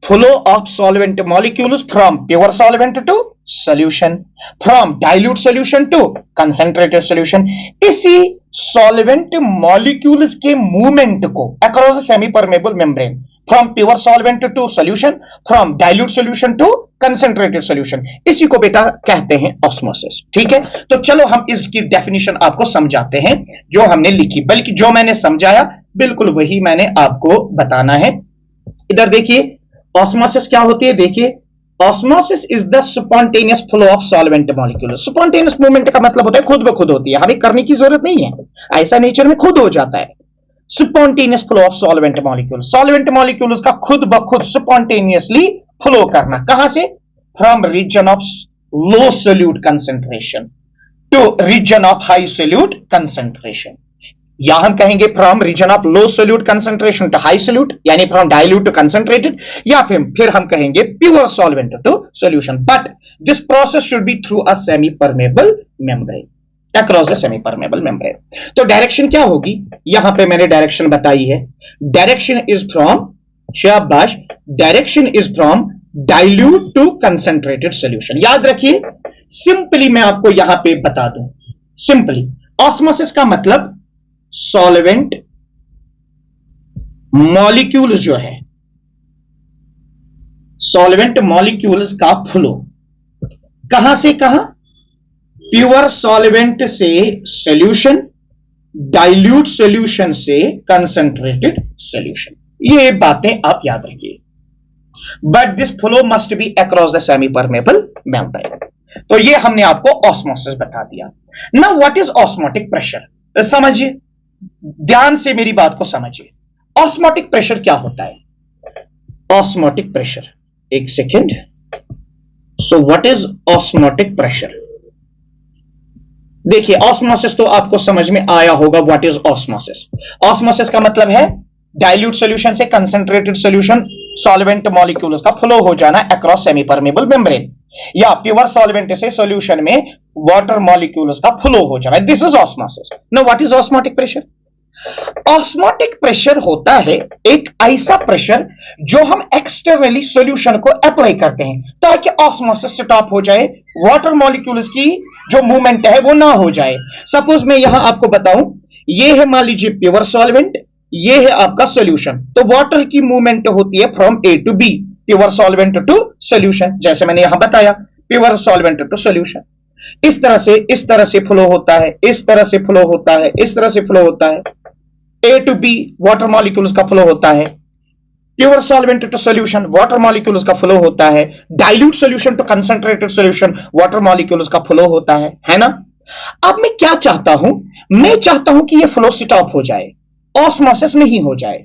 flow of solvent molecules from pure solvent to solution, from dilute solution to concentrated solution. इसी सॉल्वेंट मॉलिक्यूल्स के मूवमेंट को across the semi permeable membrane, from pure solvent to solution, from dilute solution to concentrated solution, इसी को बेटा कहते हैं osmosis, ठीक है। तो चलो हम इसकी डेफिनेशन आपको समझाते हैं जो हमने लिखी, बल्कि जो मैंने समझाया बिल्कुल वही मैंने आपको बताना है। इधर देखिए ऑस्मोसिस क्या होती है, देखिए osmosis is the spontaneous flow of solvent molecule. Spontaneous movement का मतलब होता है खुद ब खुद होती है, हमें करने की जरूरत नहीं है, ऐसा नेचर में खुद हो जाता है। Spontaneous flow of solvent molecule, solvent molecules का खुद ब खुद स्पॉन्टेनियसली फ्लो करना, कहां से, from region of low solute concentration to region of high solute concentration. या हम कहेंगे from region of low solute concentration to high solute, यानी फ्रॉम डाइल्यूट टू कंसेंट्रेटेड, या फिर हम कहेंगे pure solvent to solution. But this process should be through a semi permeable membrane, across the semi permeable membrane. तो direction क्या होगी, यहां पे मैंने डायरेक्शन बताई है। डायरेक्शन इज फ्रॉम, शाबाश, direction is from dilute to concentrated solution. याद रखिए, सिंपली मैं आपको यहां पे बता दूं, सिंपली ऑस्मोसिस का मतलब सॉल्वेंट मॉलिक्यूल जो है, सॉल्वेंट मॉलिक्यूल्स का फ्लो कहां से कहां, प्योर सॉल्वेंट से सॉल्यूशन, डाइल्यूट सॉल्यूशन से कंसंट्रेटेड सॉल्यूशन। ये बातें आप याद रखिए। But this flow must be across the semi permeable membrane. तो ये हमने आपको ऑस्मोसिस बता दिया। Now what is osmotic pressure, समझिए, ध्यान से मेरी बात को समझिए। ऑस्मोटिक प्रेशर क्या होता है, ऑस्मोटिक प्रेशर, एक second. So what is osmotic pressure, देखिए ऑस्मोसिस तो आपको समझ में आया होगा। व्हाट इज ऑस्मोसिस, ऑस्मोसिस का मतलब है डाइल्यूट सॉल्यूशन से कंसंट्रेटेड सॉल्यूशन, सॉल्वेंट मॉलिक्यूल्स का फ्लो हो जाना अक्रॉस सेमी परमेबल मेम्ब्रेन, या प्योर सॉल्वेंट से सॉल्यूशन में वाटर मॉलिक्यूल्स का फ्लो हो जाना, this is osmosis. Now what is osmotic pressure, osmotic pressure होता है एक ऐसा प्रेशर जो हम एक्सटर्नली सॉल्यूशन को अप्लाई करते हैं ताकि ऑस्मोसिस स्टॉप हो जाए, वाटर मॉलिक्यूल्स की जो मूवमेंट है वो ना हो जाए। सपोज मैं यहां आपको बताऊं, ये है मान लीजिए प्योर सॉल्वेंट, ये है आपका सॉल्यूशन, तो वाटर की मूवमेंट होती है from A to B, pure solvent to solution, जैसे मैंने यहां बताया प्योर सॉल्वेंट टू सॉल्यूशन। इस तरह से फ्लो होता है, इस तरह से फ्लो होता है, इस तरह से फ्लो होता है, A to B water molecules का फ्लो होता है, pure solvent to solution water molecules का फ्लो होता है, dilute solution to concentrated solution water molecules का फ्लो होता है ना। अब मैं क्या चाहता हूं, मैं चाहता हूं कि ये फ्लो स्टॉप हो जाए, ऑस्मोसिस नहीं हो जाए।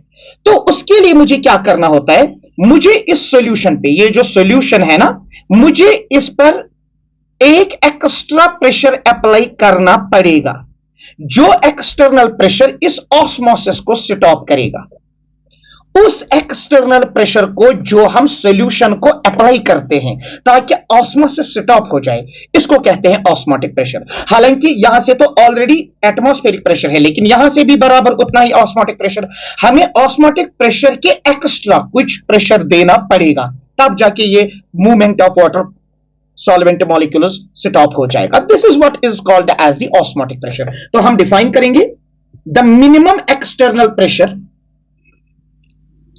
तो उसके लिए मुझे क्या करना होता है, मुझे इस सॉल्यूशन पे, ये जो सॉल्यूशन है ना, मुझे इस पर एक एक्स्ट्रा प्रेशर अप्लाई करना पड़ेगा, जो एक्सटर्नल प्रेशर इस ऑस्मोसिस को स्टॉप करेगा। उस एक्सटर्नल प्रेशर को जो हम सॉल्यूशन को अप्लाई करते हैं ताकि ऑस्मोसिस स्टॉप हो जाए, इसको कहते हैं ऑस्मोटिक प्रेशर। हालांकि यहां से तो ऑलरेडी एटमॉस्फेरिक प्रेशर है, लेकिन यहां से भी बराबर उतना ही ऑस्मोटिक प्रेशर, हमें ऑस्मोटिक प्रेशर के एक्स्ट्रा कुछ प्रेशर देना पड़ेगा, तब जाके ये movement of water solvent molecules stop हो जाएगा। This is what is called as the osmotic pressure. तो हम डिफाइन करेंगे, the minimum external pressure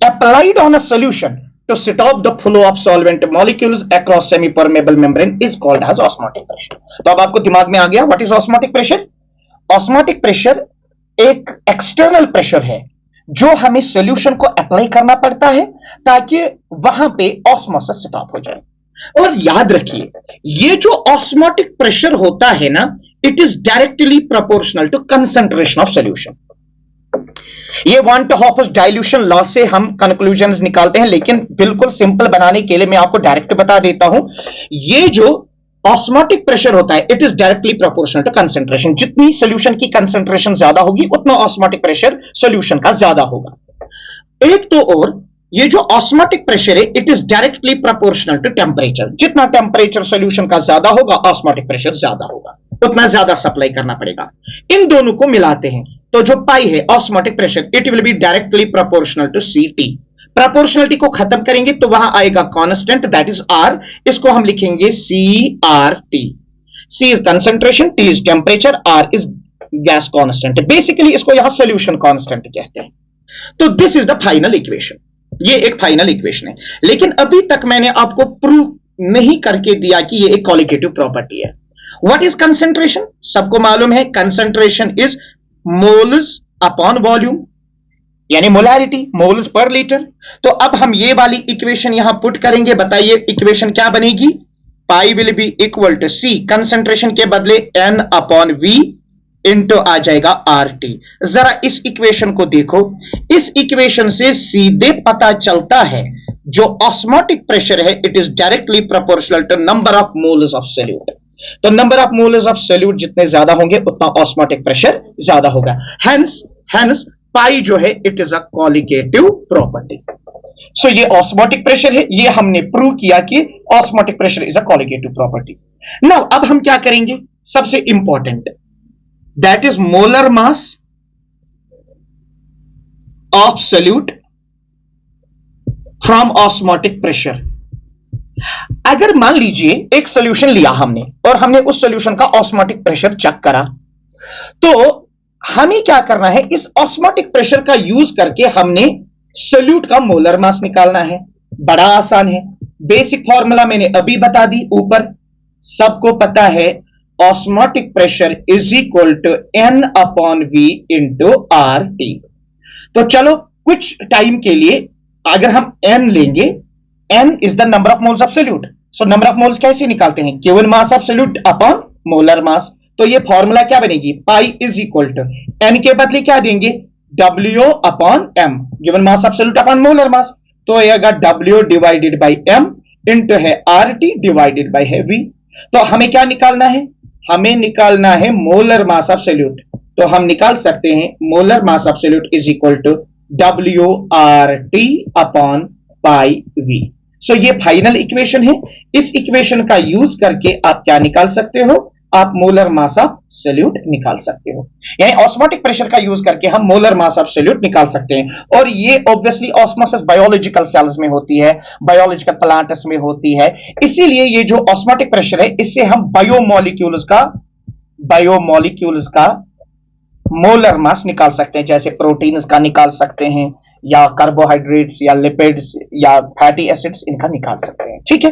applied on a solution to stop the flow of solvent molecules across semi-permeable membrane is called as osmotic pressure। तो अब आपको दिमाग में आ गया what is osmotic pressure। osmotic pressure एक एक्सटर्नल प्रेशर है जो हमें सॉल्यूशन को अप्लाई करना पड़ता है ताकि वहां पे ऑस्मोसिस स्टॉप हो जाए। और याद रखिए, ये जो ऑस्मोटिक प्रेशर होता है ना, it is directly proportional to concentration of solution. ये van't Hoff's dilution law से हम कंक्लूजन्स निकालते हैं, लेकिन बिल्कुल सिंपल बनाने के लिए मैं आपको डायरेक्ट बता देता हूं, ये जो ऑस्मोटिक प्रेशर होता है it is directly proportional to concentration. जितनी सॉल्यूशन की कंसंट्रेशन ज्यादा होगी उतना ऑस्मोटिक प्रेशर सॉल्यूशन का ज्यादा होगा। एक तो और ये जो ऑस्मोटिक प्रेशर है it is directly proportional to temperature. जितना टेम्परेचर सॉल्यूशन का ज्यादा होगा ऑस्मोटिक प्रेशर ज्यादा होगा, उतना ज्यादा सप्लाई करना पड़ेगा। इन दोनों को मिलाते हैं तो जो पाई है osmotic pressure it will be directly proportional to Ct। Proportionality को खत्म करेंगे तो वहां आएगा कांस्टेंट दैट इज R, इसको हम लिखेंगे CRT। C is concentration, T is temperature, R is gas constant. Basically इसको यहां सॉल्यूशन कांस्टेंट कहते हैं। तो this is the final equation, ये एक फाइनल इक्वेशन है। लेकिन अभी तक मैंने आपको प्रूव नहीं करके दिया कि ये एक कॉलिगेटिव प्रॉपर्टी है। What is concentration? सबको मालूम है concentration is moles upon volume, यानी मोलैरिटी, मोल्स पर लीटर। तो अब हम ये वाली इक्वेशन यहां पुट करेंगे, बताइए इक्वेशन क्या बनेगी? Pi will be equal to C concentration के बदले N अपॉन V इंटू आ जाएगा RT। जरा इस इक्वेशन को देखो, इस इक्वेशन से सीधे पता चलता है जो ऑस्मोटिक प्रेशर है it is directly proportional to number of moles of solute. तो number of moles of solute जितने ज्यादा होंगे उतना ऑस्मोटिक प्रेशर ज्यादा होगा। हेंस पाई जो है it is a colligative property. So ये ऑस्मोटिक प्रेशर है, ये हमने प्रूव किया कि osmotic pressure is a colligative property. Now अब हम क्या करेंगे? सबसे important that is molar mass of solute from osmotic pressure. अगर मान लीजिए एक सॉल्यूशन लिया हमने और हमने उस सॉल्यूशन का ऑस्मोटिक प्रेशर चेक करा, तो हमें क्या करना है? इस ऑस्मोटिक प्रेशर का यूज करके हमने सॉल्यूट का मोलर मास निकालना है। बड़ा आसान है, बेसिक फॉर्मूला मैंने अभी बता दी ऊपर, सबको पता है osmotic pressure is equal to N upon V into RT। तो चलो कुछ टाइम के लिए अगर हम N लेंगे, N is the number of moles of solute. So number of moles कैसे निकालते हैं? Given mass of solute upon molar mass. तो ये फॉर्मूला क्या बनेगी? Pi is equal to N के बदले क्या देंगे? W upon M, given mass of solute upon molar mass. तो आएगा W divided by M into है RT डिवाइडेड बाई है V। तो हमें क्या निकालना है? हमें निकालना है मोलर मास ऑफ सॉल्यूट। तो हम निकाल सकते हैं molar mass of solute is equal to WRT upon pi V। So ये फाइनल इक्वेशन है। इस इक्वेशन का यूज करके आप क्या निकाल सकते हो? आप मोलर मास ऑफ सॉल्यूट निकाल सकते हो। यानी ऑस्मोटिक प्रेशर का यूज करके हम मोलर मास ऑफ सॉल्यूट निकाल सकते हैं। और ये ऑब्वियसली ऑस्मोसिस बायोलॉजिकल सेल्स में होती है, बायोलॉजिकल प्लांट्स में होती है। इसीलिए ये जो ऑस्मोटिक प्रेशर है इससे हम बायोमोलिक्यूल्स का मोलर मास निकाल सकते हैं, जैसे प्रोटीन्स का निकाल सकते हैं या कार्बोहाइड्रेट्स या लिपिड्स या फैटी एसिड्स, इनका निकाल सकते हैं। ठीक है,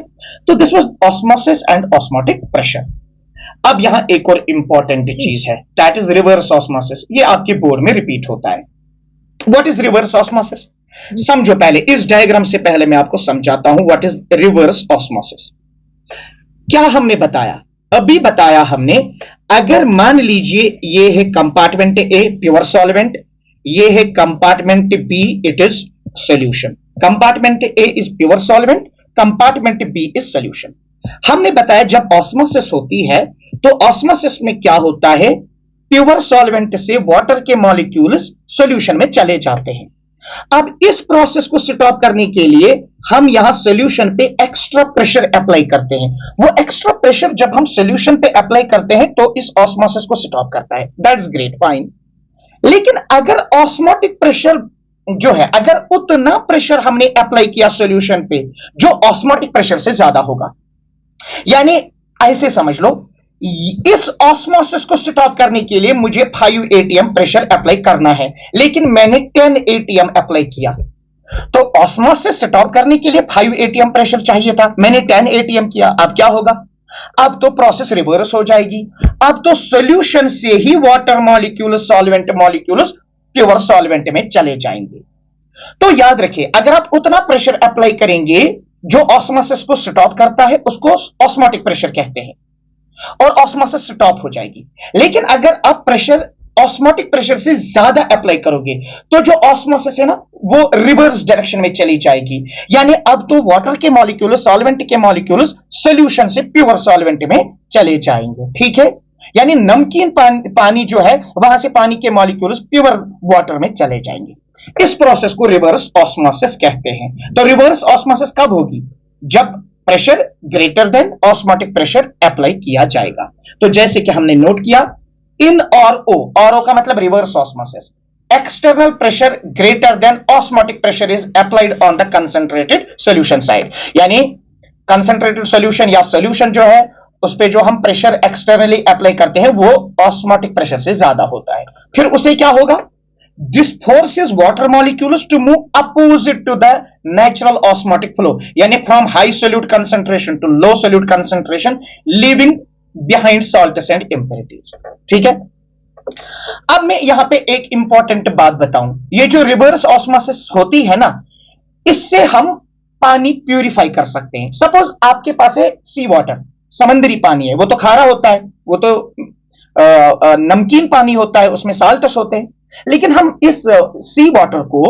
तो this was osmosis and osmotic pressure. अब यहां एक और इंपॉर्टेंट चीज है दैट इज रिवर्स ऑस्मोसिस। ये आपके बोर्ड में रिपीट होता है। What is reverse osmosis? समझो पहले, इस डायग्राम से पहले मैं आपको समझाता हूं व्हाट इज रिवर्स ऑस्मोसिस। क्या हमने बताया? अभी बताया हमने, अगर मान लीजिए ये है कंपार्टमेंट ए प्योर सॉल्वेंट, ये है compartment B it is solution. Compartment A is pure solvent, compartment B is solution. हमने बताया जब ऑस्मोसिस होती है तो ऑस्मोसिस में क्या होता है? प्योर सॉल्वेंट से वाटर के मॉलिक्यूल्स सॉल्यूशन में चले जाते हैं। अब इस प्रोसेस को स्टॉप करने के लिए हम यहां सॉल्यूशन पे एक्स्ट्रा प्रेशर अप्लाई करते हैं। वो एक्स्ट्रा प्रेशर जब हम सॉल्यूशन पे अप्लाई करते हैं तो इस ऑस्मोसिस को स्टॉप करता है। That's great, fine. लेकिन अगर ऑस्मोटिक प्रेशर जो है, अगर उतना प्रेशर हमने अप्लाई किया सॉल्यूशन पे जो ऑस्मोटिक प्रेशर से ज्यादा होगा, यानी ऐसे समझ लो इस ऑस्मोसिस को स्टॉप करने के लिए मुझे 5 atm प्रेशर अप्लाई करना है, लेकिन मैंने 10 atm अप्लाई किया। तो ऑस्मोसिस स्टॉप करने के लिए 5 atm प्रेशर चाहिए था, मैंने 10 atm किया। अब क्या होगा? अब तो प्रोसेस रिवर्स हो जाएगी। अब तो सॉल्यूशन से ही water molecules, solvent molecules pure solvent में चले जाएंगे। तो याद रखिए, अगर आप उतना प्रेशर अप्लाई करेंगे जो ऑस्मोसिस को स्टॉप करता है उसको ऑस्मोटिक प्रेशर कहते हैं और ऑस्मोसिस स्टॉप हो जाएगी। लेकिन अगर आप प्रेशर ऑस्मोटिक प्रेशर से ज्यादा अप्लाई करोगे तो जो ऑस्मोसिस है ना वो रिवर्स डायरेक्शन में चली जाएगी। यानी अब तो वाटर के मॉलिक्यूल्स, सॉल्वेंट के मॉलिक्यूल्स सॉल्यूशन से प्योर सॉल्वेंट में चले जाएंगे। ठीक है, यानी नमकीन पानी जो है वहां से पानी के मॉलिक्यूल्स प्योर वाटर में चले जाएंगे। इस प्रोसेस को रिवर्स ऑस्मोसिस कहते हैं। तो रिवर्स ऑस्मोसिस कब होगी? जब pressure greater than osmotic pressure apply किया जाएगा। तो जैसे कि हमने नोट किया, इन और ओ का मतलब reverse osmosis, external pressure greater than osmotic pressure is applied on the concentrated solution side। यानी concentrated solution या solution जो है उस पे जो हम प्रेशर एक्सटर्नली अप्लाई करते हैं वो ऑस्मोटिक प्रेशर से ज्यादा होता है। फिर उसे क्या होगा? This forces water molecules to move opposite to the natural osmotic flow, यानी from high solute concentration to low solute concentration, leaving behind salts and impurities. ठीक है, अब मैं यहां पे एक इंपॉर्टेंट बात बताऊं, ये जो रिवर्स ऑस्मोसिस होती है ना, इससे हम पानी प्यूरिफाई कर सकते हैं। सपोज आपके पास है सी वाटर, समंदरी पानी है, वो तो खारा होता है, वो तो नमकीन पानी होता है, उसमें साल्ट्स होते हैं, लेकिन हम इस सी वाटर को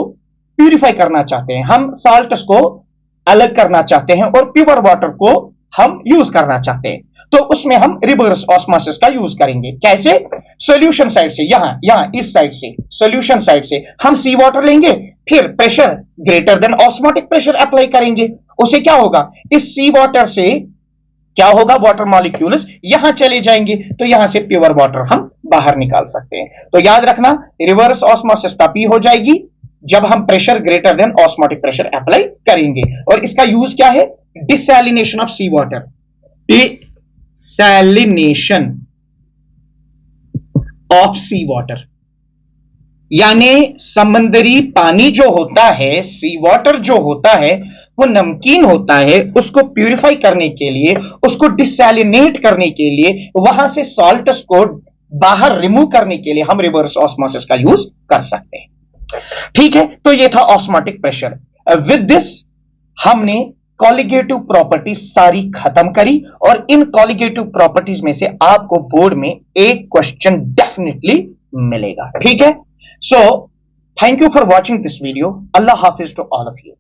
प्यूरिफाई करना चाहते हैं, हम साल्ट्स को अलग करना चाहते हैं और प्योर वाटर को हम यूज करना चाहते हैं। तो उसमें हम रिवर्स ऑस्मोसिस का यूज करेंगे। कैसे? सॉल्यूशन साइड से, यहां इस साइड से, सॉल्यूशन साइड से हम सी वाटर लेंगे, फिर pressure greater than osmotic pressure apply करेंगे। उसे क्या होगा? इस सी वाटर से क्या होगा? वाटर मॉलिक्यूल्स यहां चले जाएंगे, तो यहां से प्योर वाटर हम बाहर निकाल सकते हैं। तो याद रखना, रिवर्स ऑस्मोसिस तभी हो जाएगी जब हम pressure greater than osmotic pressure apply करेंगे। और इसका यूज क्या है? Desalination of sea water, desalination of sea water, यानी समंदरी पानी जो होता है, सी वाटर जो होता है, वो नमकीन होता है, उसको प्यूरिफाई करने के लिए, उसको डिसैलिनेट करने के लिए, वहां से सॉल्ट्स को बाहर रिमूव करने के लिए हम रिवर्स ऑस्मोसिस का यूज कर सकते हैं। ठीक है, तो ये था ऑस्मोटिक प्रेशर। विद दिस हमने कॉलिगेटिव प्रॉपर्टीज सारी खत्म करी, और इन कॉलिगेटिव प्रॉपर्टीज में से आपको बोर्ड में एक क्वेश्चन डेफिनेटली मिलेगा। ठीक है, so thank you for watching this video. अल्लाह हाफिज टू ऑल ऑफ यू।